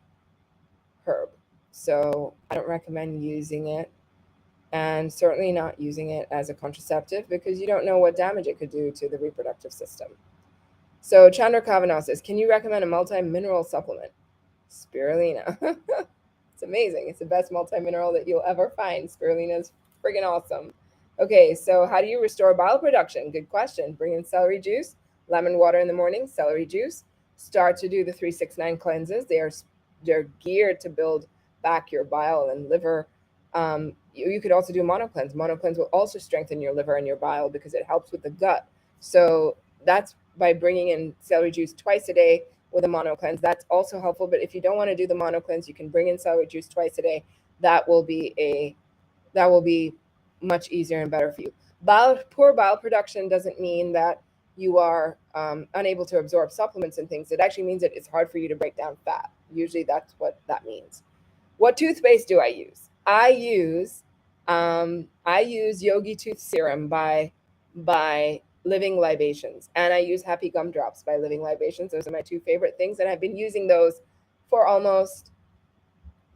Speaker 1: herb, so I don't recommend using it, and certainly not using it as a contraceptive, because you don't know what damage it could do to the reproductive system. So Chandra Kavanaugh says, can you recommend a multi-mineral supplement? Spirulina. It's amazing. It's the best multi-mineral that you'll ever find. Spirulina is friggin' awesome. Okay, so how do you restore bile production? Good question. Bring in celery juice, lemon water in the morning, celery juice. Start to do the 369 cleanses. They're geared to build back your bile and liver. You could also do mono cleanse. Mono cleanse will also strengthen your liver and your bile because it helps with the gut. So that's by bringing in celery juice twice a day with a mono cleanse. That's also helpful. But if you don't want to do the mono cleanse, you can bring in celery juice twice a day. That will be much easier and better for you. Poor bile production doesn't mean that you are unable to absorb supplements and things. It actually means that it's hard for you to break down fat. Usually that's what that means. What toothpaste do I use? I use Yogi Tooth Serum by Living Libations, and I use Happy Gumdrops by Living Libations. Those are my two favorite things, and I've been using those for almost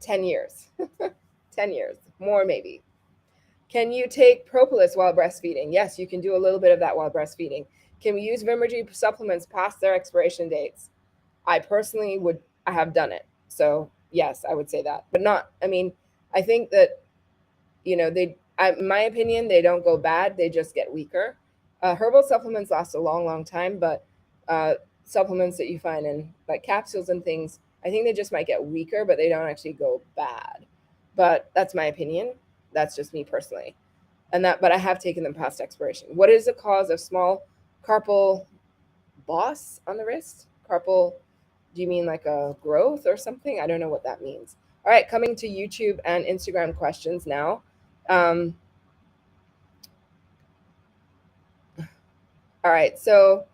Speaker 1: 10 years. 10 years, more maybe. Can you take propolis while breastfeeding? Yes, you can do a little bit of that while breastfeeding. Can we use Vimergy supplements past their expiration dates? I personally I have done it. So yes, I would say that, but not, I think that, in my opinion, they don't go bad. They just get weaker. Herbal supplements last a long, long time, but supplements that you find in like capsules and things, I think they just might get weaker, but they don't actually go bad. But that's my opinion. That's just me personally. But I have taken them past expiration. What is the cause of small carpal boss on the wrist? Carpal, do you mean like a growth or something? I don't know what that means. All right, coming to YouTube and Instagram questions now. Um, all right, so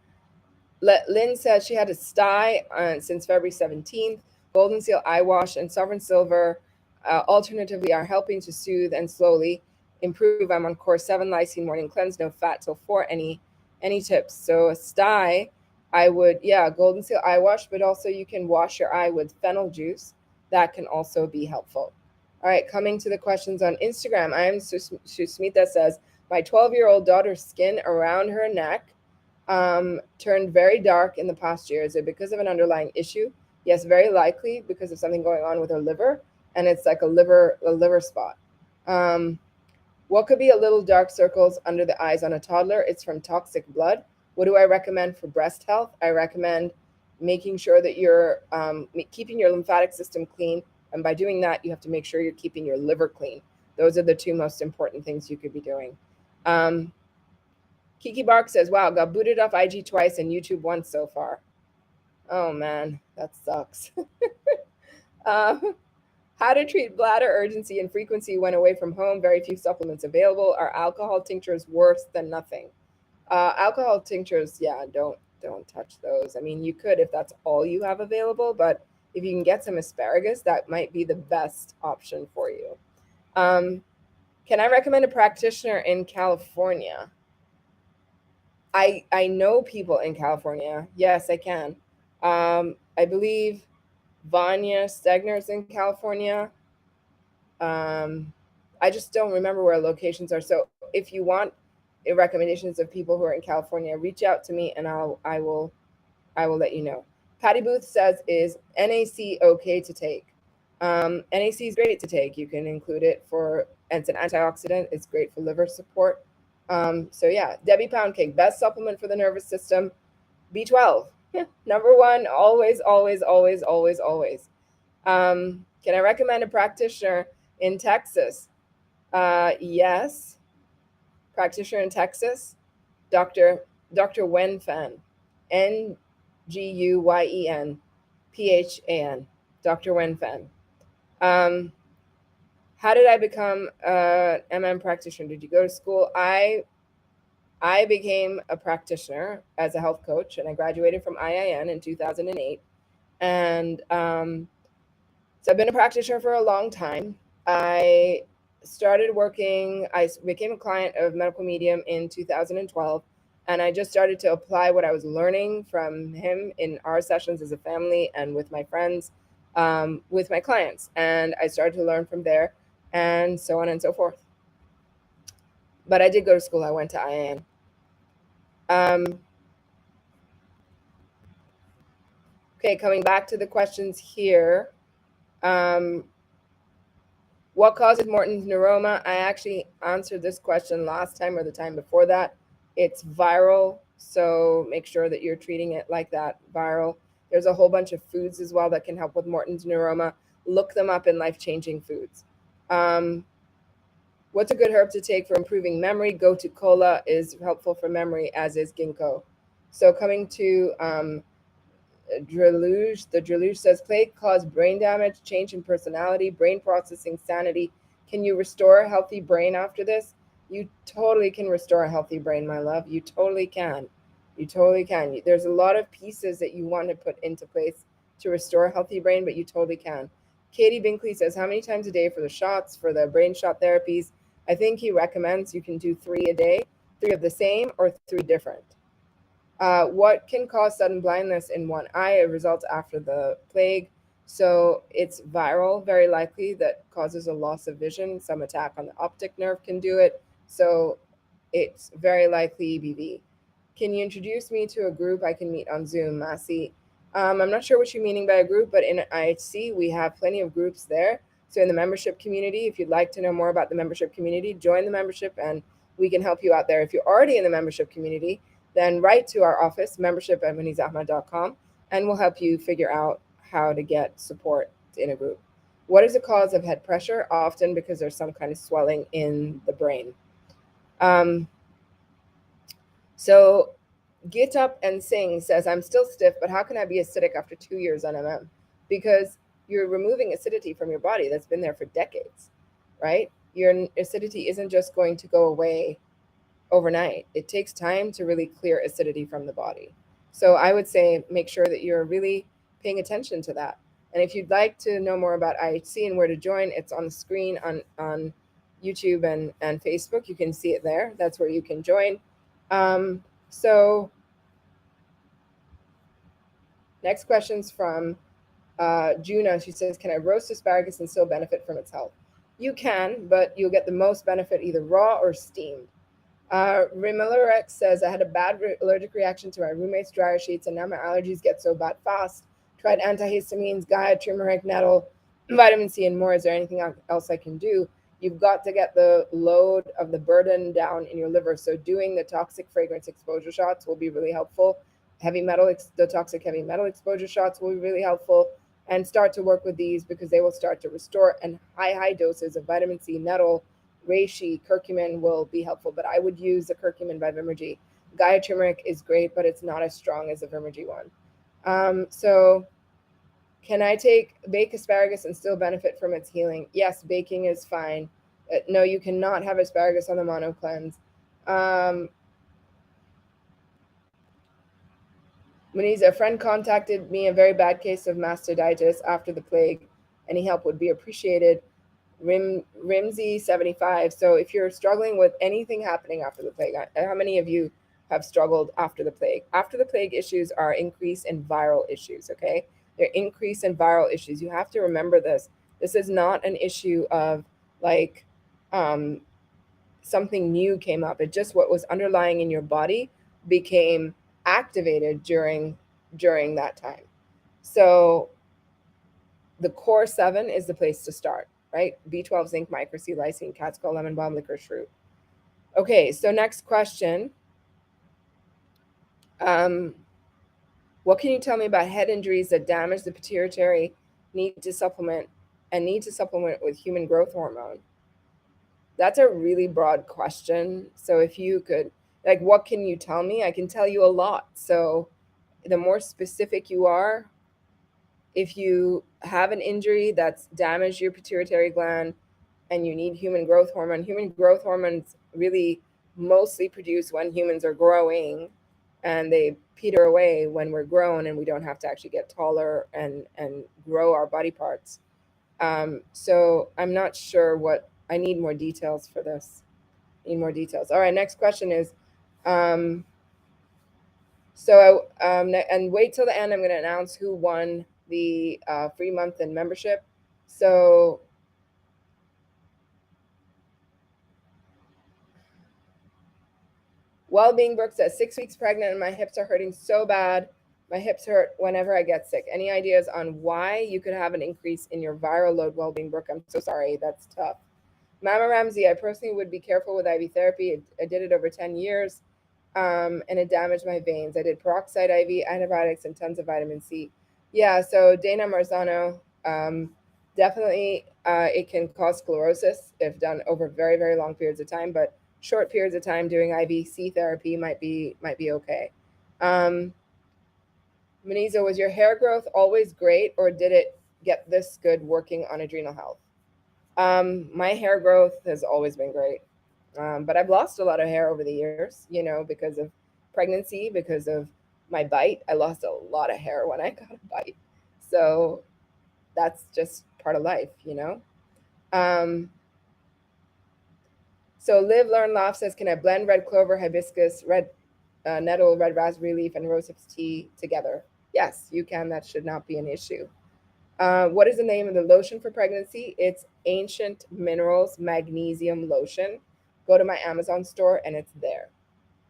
Speaker 1: Lynn says she had a sty since February 17th. Golden Seal eye wash and Sovereign Silver alternatively are helping to soothe and slowly improve. I'm on course 7, lysine morning cleanse, no fat till 4. Any tips? So a sty, I would, Golden Seal eye wash, but also you can wash your eye with fennel juice. That can also be helpful. All right, coming to the questions on Instagram. I am Susmita says, my 12-year-old daughter's skin around her neck turned very dark in the past year. Is it because of an underlying issue? Yes, very likely because of something going on with her liver, and it's like a liver spot. What could be a little dark circles under the eyes on a toddler? It's from toxic blood. What do I recommend for breast health? I recommend making sure that you're keeping your lymphatic system clean, and by doing that, you have to make sure you're keeping your liver clean. Those are the two most important things you could be doing. Kiki Bark says, wow, got booted off IG twice and YouTube once so far. Oh, man, that sucks. How to treat bladder urgency and frequency when away from home. Very few supplements available. Are alcohol tinctures worse than nothing? Alcohol tinctures, don't touch those. I mean, you could if that's all you have available, but if you can get some asparagus, that might be the best option for you. Can I recommend a practitioner in California? I know people in California. Yes, I can. I believe Vanya Stegner's in California. I just don't remember where locations are. So if you want recommendations of people who are in California, reach out to me and I will let you know. Patty Booth says, is NAC okay to take? NAC is great to take. You can include it it's an antioxidant. It's great for liver support. Debbie Poundcake, best supplement for the nervous system, B12. Number one, always, always, always, always, always. Can I recommend a practitioner in Texas? Yes. Practitioner in Texas, Dr. Wen Fan, Nguyen Phan, Dr. Wen Fan. How did I become an MM practitioner? Did you go to school? I became a practitioner as a health coach, and I graduated from IIN in 2008. And so I've been a practitioner for a long time. I became a client of Medical Medium in 2012, and I just started to apply what I was learning from him in our sessions as a family and with my friends, with my clients. And I started to learn from there, and so on and so forth. But I did go to school. I went to IIN. Okay, coming back to the questions here. What causes Morton's neuroma? I actually answered this question last time or the time before that. It's viral, so make sure that you're treating it like that, viral. There's a whole bunch of foods as well that can help with Morton's neuroma. Look them up in Life-Changing Foods. What's a good herb to take for improving memory? Gotu kola is helpful for memory, as is ginkgo. So coming to Dreluge, the Dreluge says, plague caused brain damage, change in personality, brain processing, sanity. Can you restore a healthy brain after this? You totally can restore a healthy brain, my love. You totally can. You totally can. There's a lot of pieces that you want to put into place to restore a healthy brain, but you totally can. Katie Binkley says, how many times a day for the shots, for the brain shot therapies? I think he recommends you can do 3 a day, 3 of the same or 3 different. What can cause sudden blindness in one eye? It results after the plague. So it's viral, very likely, that causes a loss of vision. Some attack on the optic nerve can do it. So it's very likely EBV. Can you introduce me to a group I can meet on Zoom, Massey? I'm not sure what you're meaning by a group, but in IHC, we have plenty of groups there. So in the membership community, if you'd like to know more about the membership community, join the membership and we can help you out there. If you're already in the membership community, then write to our office, membership@muneezaahmed.com, and we'll help you figure out how to get support in a group. What is the cause of head pressure? Often because there's some kind of swelling in the brain. So Get Up and Sing says, I'm still stiff, but how can I be acidic after 2 years on MM? Because you're removing acidity from your body that's been there for decades, right? Your acidity isn't just going to go away overnight. It takes time to really clear acidity from the body. So I would say make sure that you're really paying attention to that. And if you'd like to know more about IHC and where to join, it's on the screen on YouTube and Facebook. You can see it there. That's where you can join. So next question's from Juna. She says, can I roast asparagus and still benefit from its health? You can, but you'll get the most benefit either raw or steamed. Rimilarex says, I had a bad allergic reaction to my roommate's dryer sheets, and now my allergies get so bad fast. Tried antihistamines, Gaia, turmeric, nettle, vitamin C, and more. Is there anything else I can do? You've got to get the load of the burden down in your liver. So doing the toxic fragrance exposure shots will be really helpful. The toxic heavy metal exposure shots will be really helpful. And start to work with these because they will start to restore. And high doses of vitamin C, nettle, reishi, curcumin will be helpful, but I would use the curcumin by Vimergy. Gaia turmeric is great, but it's not as strong as the Vimergy one. So can I bake asparagus and still benefit from its healing? Yes, baking is fine. No, you cannot have asparagus on the mono cleanse. Muneeza, a friend contacted me a very bad case of mastocytitis after the plague. Any help would be appreciated. Rimsey 75. So if you're struggling with anything happening after the plague, how many of you have struggled after the plague? After the plague issues are increase in viral issues, okay? They're increase in viral issues. You have to remember this. This is not an issue of like something new came up. It just what was underlying in your body became activated during that time. So the core 7 is the place to start, right? B12, zinc, micro C, lysine, cat's claw, lemon balm, licorice root. Okay, so next question. What can you tell me about head injuries that damage the pituitary, need to supplement with human growth hormone? That's a really broad question. So if you could, like, what can you tell me? I can tell you a lot. So the more specific you are, if you have an injury that's damaged your pituitary gland and you need human growth hormones really mostly produce when humans are growing, and they peter away when we're grown and we don't have to actually get taller and grow our body parts. So I'm not sure what, I need more details for this. All right, next question is, and wait till the end. I'm going to announce who won the free month in membership. So Wellbeing Brooks at 6 weeks pregnant and my hips are hurting so bad. My hips hurt whenever I get sick. Any ideas on why you could have an increase in your viral load, Wellbeing Brook? I'm so sorry. That's tough. Mama Ramsey, I personally would be careful with IV therapy. I did it over 10 years, and it damaged my veins. I did peroxide IV, antibiotics, and tons of vitamin C. Yeah, so Dana Marzano, definitely it can cause sclerosis if done over very, very long periods of time, but short periods of time doing IVC therapy might be okay. Muneeza, was your hair growth always great, or did it get this good working on adrenal health? My hair growth has always been great, but I've lost a lot of hair over the years, because of pregnancy, because of my bite. I lost a lot of hair when I got a bite. So that's just part of life, So Live, Learn, Laugh says, can I blend red clover, hibiscus, red nettle, red raspberry leaf, and rose hips tea together? Yes, you can. That should not be an issue. What is the name of the lotion for pregnancy? It's Ancient Minerals Magnesium Lotion. Go to my Amazon store and it's there.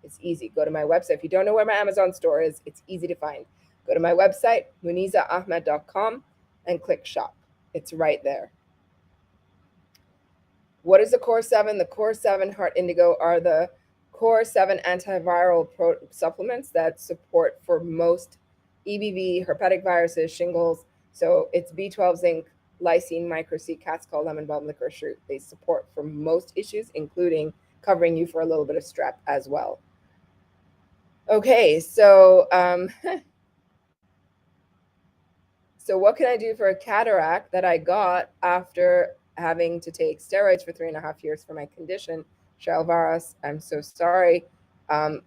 Speaker 1: It's easy. Go to my website. If you don't know where my Amazon store is, it's easy to find. Go to my website, muneezaahmed.com, and click shop. It's right there. What is the core 7? The core 7 heart indigo are the core 7 antiviral supplements that support for most EBV, herpetic viruses, shingles. So it's B12, zinc, lysine, micro C, cat's call, lemon balm, licorice root. They support for most issues, including covering you for a little bit of strep as well. Okay, so so what can I do for a cataract that I got after having to take steroids for 3.5 years for my condition? Shalvaras, I'm so sorry.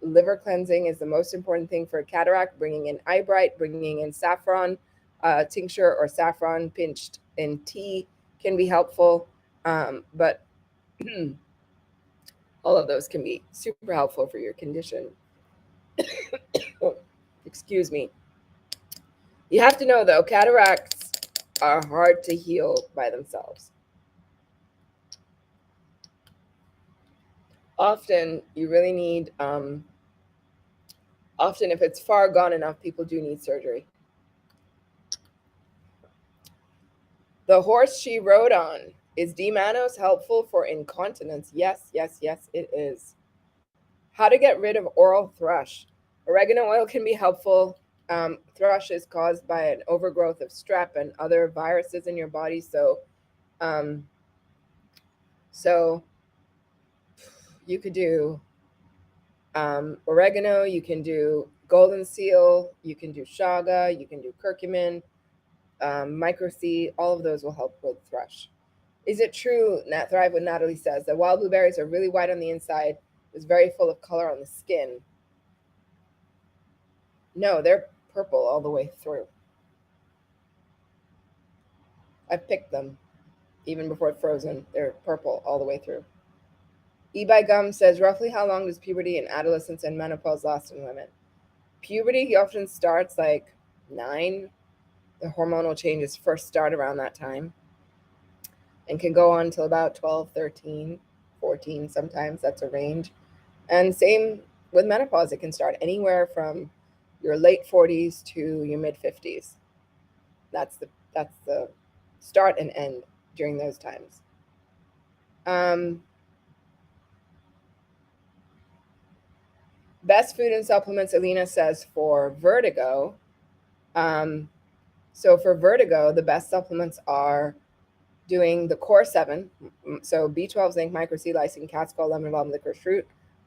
Speaker 1: Liver cleansing is the most important thing for a cataract. Bringing in eyebright, bringing in saffron tincture or saffron pinched in tea can be helpful. But all of those can be super helpful for your condition. Oh, excuse me. You have to know, though, cataracts are hard to heal by themselves. Often, you really need, often, if it's far gone enough, people do need surgery. The horse she rode on. Is D-mannose helpful for incontinence? Yes, yes, yes, it is. How to get rid of oral thrush. Oregano oil can be helpful. Thrush is caused by an overgrowth of strep and other viruses in your body. So you could do oregano, you can do golden seal, you can do chaga, you can do curcumin, micro C. All of those will help with thrush. Is it true, Nat Thrive, what Natalie says, that wild blueberries are really white on the inside, is very full of color on the skin? No, they're purple all the way through. I picked them even before it's frozen. They're purple all the way through. E-by Gum says, roughly how long does puberty and adolescence and menopause last in women? Puberty often starts like 9. The hormonal changes first start around that time and can go on till about 12, 13, 14 sometimes. That's a range. And same with menopause. It can start anywhere from your late 40s to your mid 50s. That's the start and end during those times. Best food and supplements, Alina says, for vertigo. So for vertigo, the best supplements are doing the core 7. So B12, zinc, micro C, lysine, cat's call, lemon balm, licorice root.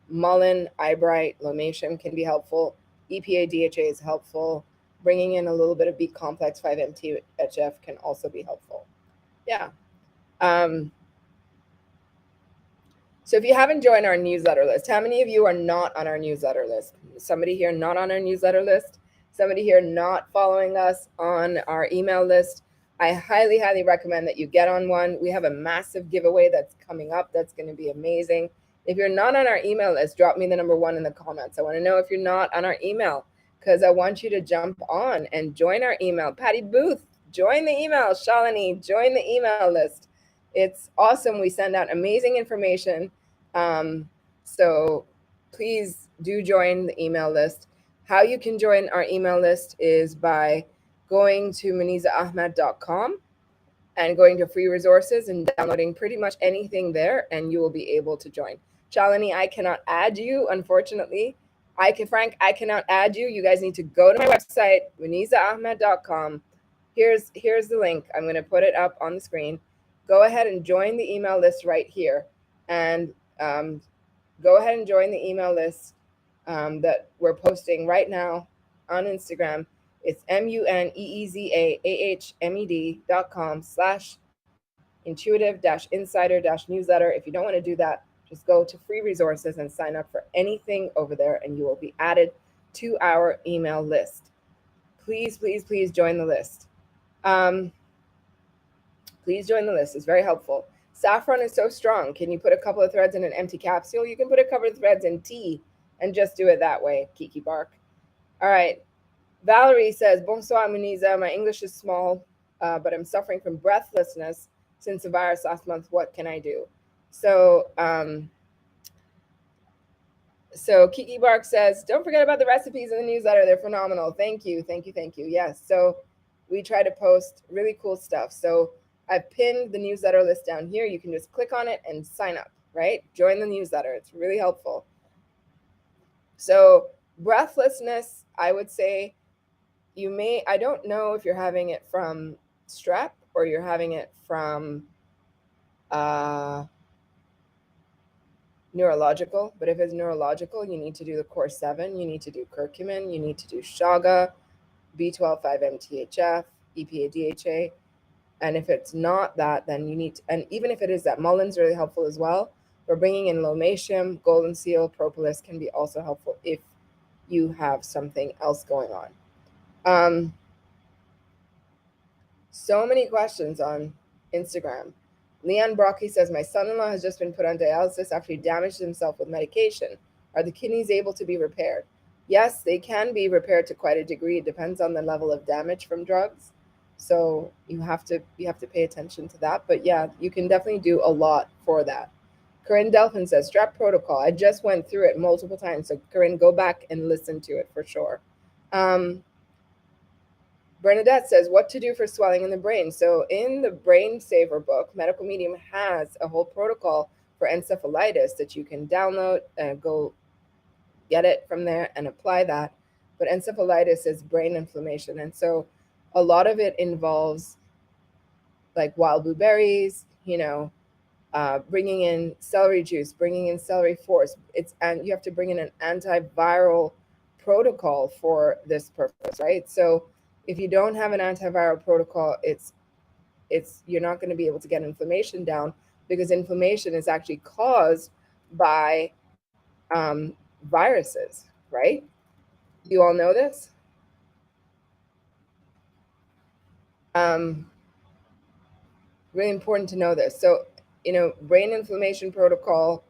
Speaker 1: Mullein, eyebright, lomatium can be helpful. EPA, DHA is helpful. Bringing in a little bit of B complex 5-MTHF can also be helpful. Yeah. So if you haven't joined our newsletter list, how many of you are not on our newsletter list? Somebody here not on our newsletter list? Somebody here not following us on our email list? I highly, highly recommend that you get on one. We have a massive giveaway that's coming up that's going to be amazing. If you're not on our email list, drop me the number 1 in the comments. I want to know if you're not on our email because I want you to jump on and join our email. Patty Booth, join the email. Shalini, join the email list. It's awesome. We send out amazing information. So please do join the email list. How you can join our email list is by going to muneezaahmed.com and going to free resources and downloading pretty much anything there, and you will be able to join. Shalini, I cannot add you, unfortunately. Frank, I cannot add you. You guys need to go to my website, muneezaahmed.com. Here's the link. I'm going to put it up on the screen. Go ahead and join the email list right here. And go ahead and join the email list that we're posting right now on Instagram. It's muneezaahmed.com/intuitive-insider-newsletter. If you don't want to do that, just go to free resources and sign up for anything over there, and you will be added to our email list. Please, please, please join the list. Please join the list. It's very helpful. Saffron is so strong. Can you put a couple of threads in an empty capsule? You can put a couple of threads in tea and just do it that way, Kiki Bark. All right. Valerie says, Bonsoir, Muneeza. My English is small, but I'm suffering from breathlessness since the virus last month. What can I do? So Kiki Bark says, don't forget about the recipes in the newsletter. They're phenomenal. Thank you. Thank you. Thank you. Yes. So we try to post really cool stuff. So I've pinned the newsletter list down here. You can just click on it and sign up, right? Join the newsletter. It's really helpful. So breathlessness, I would say I don't know if you're having it from strep or you're having it from neurological, but if it's neurological, you need to do the core 7, you need to do curcumin, you need to do shaga, B12, 5-MTHF, EPA, DHA. And if it's not that, then you need to, and even if it is that, mullein really helpful as well. We're bringing in lomatium, golden seal, propolis can be also helpful if you have something else going on. So many questions on Instagram. Leon Brocky says, my son-in-law has just been put on dialysis after he damaged himself with medication. Are the kidneys able to be repaired? Yes, they can be repaired to quite a degree. It depends on the level of damage from drugs. So you have to pay attention to that. But yeah, you can definitely do a lot for that. Corinne Delphin says, strap protocol. I just went through it multiple times. So Corinne, go back and listen to it for sure. Bernadette says, what to do for swelling in the brain. So in the Brain Saver book, Medical Medium has a whole protocol for encephalitis that you can download and go get it from there and apply that. But encephalitis is brain inflammation. And so a lot of it involves like wild blueberries, bringing in celery juice, bringing in celery force. And you have to bring in an antiviral protocol for this purpose, right? So if you don't have an antiviral protocol, it's you're not going to be able to get inflammation down, because inflammation is actually caused by viruses, right? You all know this. Really important to know this. So, brain inflammation protocol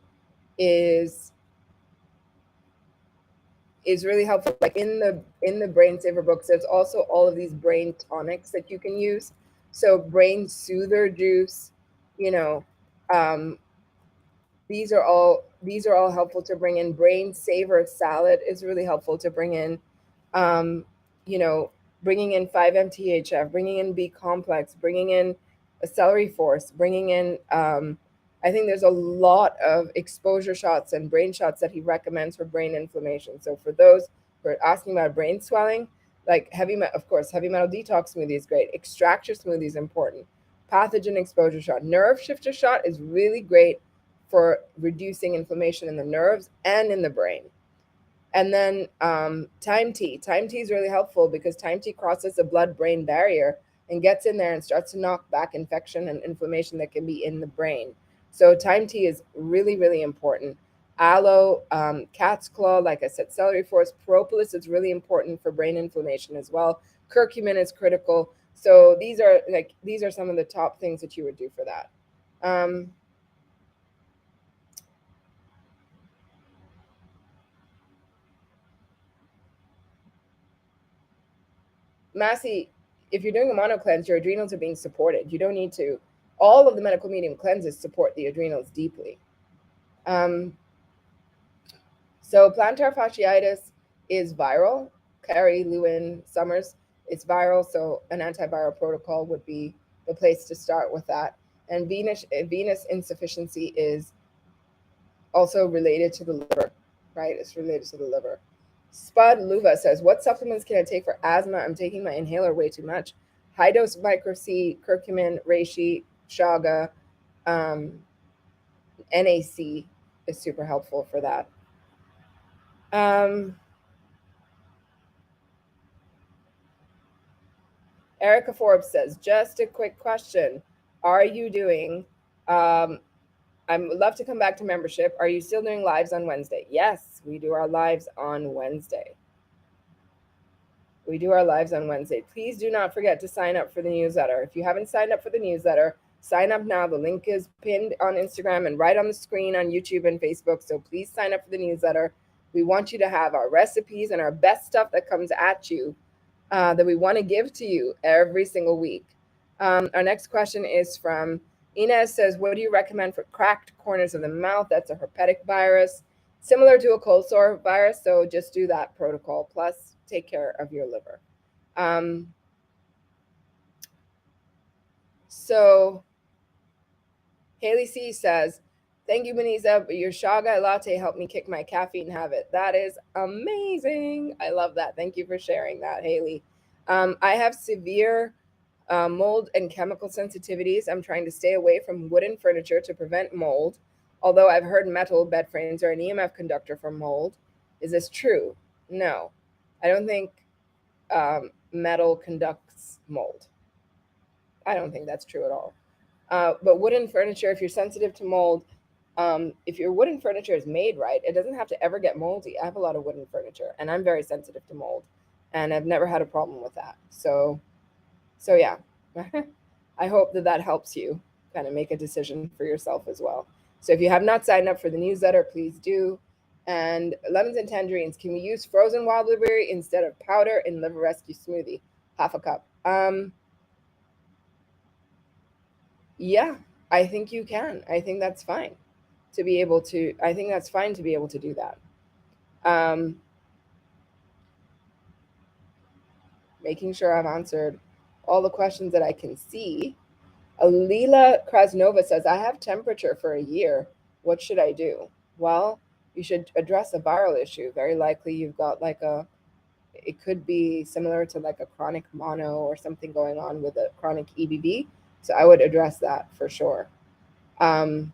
Speaker 1: is really helpful. Like in the Brain Saver books, there's also all of these brain tonics that you can use. So brain soother juice, these are all helpful to bring in. Brain Saver salad is really helpful to bring in. You know, bringing in 5-MTHF, bringing in B complex, bringing in a celery force, bringing in. I think there's a lot of exposure shots and brain shots that he recommends for brain inflammation. So for those who are asking about brain swelling, like heavy metal detox smoothie is great. Extractor smoothie is important. Pathogen exposure shot, nerve shifter shot is really great for reducing inflammation in the nerves and in the brain. And then time tea. Time tea is really helpful because time tea crosses the blood-brain barrier and gets in there and starts to knock back infection and inflammation that can be in the brain. So time tea is really, really important. Aloe, cat's claw, like I said, celery force, propolis is really important for brain inflammation as well. Curcumin is critical. So these are some of the top things that you would do for that. Massey, if you're doing a mono cleanse, your adrenals are being supported. You don't need to. All of the medical medium cleanses support the adrenals deeply. So plantar fasciitis is viral. Carrie Lewin Summers, it's viral. So an antiviral protocol would be the place to start with that. And venous insufficiency is also related to the liver, right? It's related to the liver. Spud Luva says, what supplements can I take for asthma? I'm taking my inhaler way too much. High dose micro C, curcumin, reishi, shaga, NAC is super helpful for that. Erica Forbes says, just a quick question. Are you doing, I would love to come back to membership. Are you still doing lives on Wednesday? Yes, we do our lives on Wednesday. We do our lives on Wednesday. Please do not forget to sign up for the newsletter. If you haven't signed up for the newsletter, sign up now. The link is pinned on Instagram and right on the screen on YouTube and Facebook. So please sign up for the newsletter. We want you to have our recipes and our best stuff that comes at you that we want to give to you every single week. Our next question is from Inez says, what do you recommend for cracked corners of the mouth? That's a herpetic virus, similar to a cold sore virus. So just do that protocol. Plus, take care of your liver. So Haley C says, Thank you, Muneeza. Your Shagai latte helped me kick my caffeine habit. That is amazing. I love that. Thank you for sharing that, Haley. I have severe mold and chemical sensitivities. I'm trying to stay away from wooden furniture to prevent mold, although I've heard metal bed frames are an EMF conductor for mold. Is this true? No. I don't think metal conducts mold. I don't think that's true at all. But wooden furniture, if you're sensitive to mold, if your wooden furniture is made right, it doesn't have to ever get moldy. I have a lot of wooden furniture, and I'm very sensitive to mold, and I've never had a problem with that. So yeah, I hope that that helps you kind of make a decision for yourself as well. So if you have not signed up for the newsletter, please do. And lemons and tangerines, can we use frozen wild blueberry instead of powder in liver rescue smoothie? Half a cup. Yeah, I think you can. I think that's fine to be able to. I think that's fine to be able to do that. Making sure I've answered all the questions that I can see. Alila Krasnova says, I have temperature for a year. What should I do? Well, you should address a viral issue. Very likely you've got like it could be similar to like a chronic mono or something going on with a chronic EBV. So I would address that for sure. All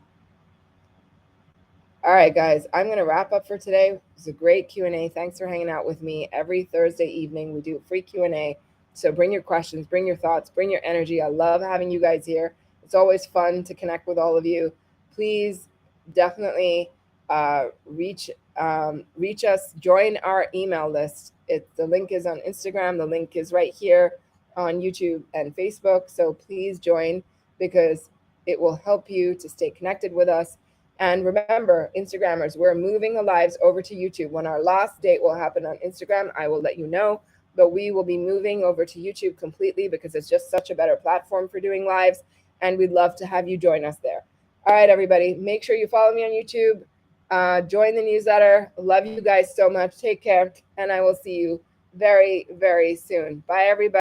Speaker 1: right, guys, I'm going to wrap up for today. It was a great Q&A. Thanks for hanging out with me. Every Thursday evening, we do a free Q&A. So bring your questions, bring your thoughts, bring your energy. I love having you guys here. It's always fun to connect with all of you. Please definitely reach us, join our email list. The link is on Instagram. The link is right here on YouTube and Facebook. So please join because it will help you to stay connected with us. And remember, Instagrammers, we're moving the lives over to YouTube. When our last date will happen on Instagram, I will let you know. But we will be moving over to YouTube completely because it's just such a better platform for doing lives. And we'd love to have you join us there. All right, everybody, make sure you follow me on YouTube. Join the newsletter. Love you guys so much. Take care. And I will see you very, very soon. Bye, everybody.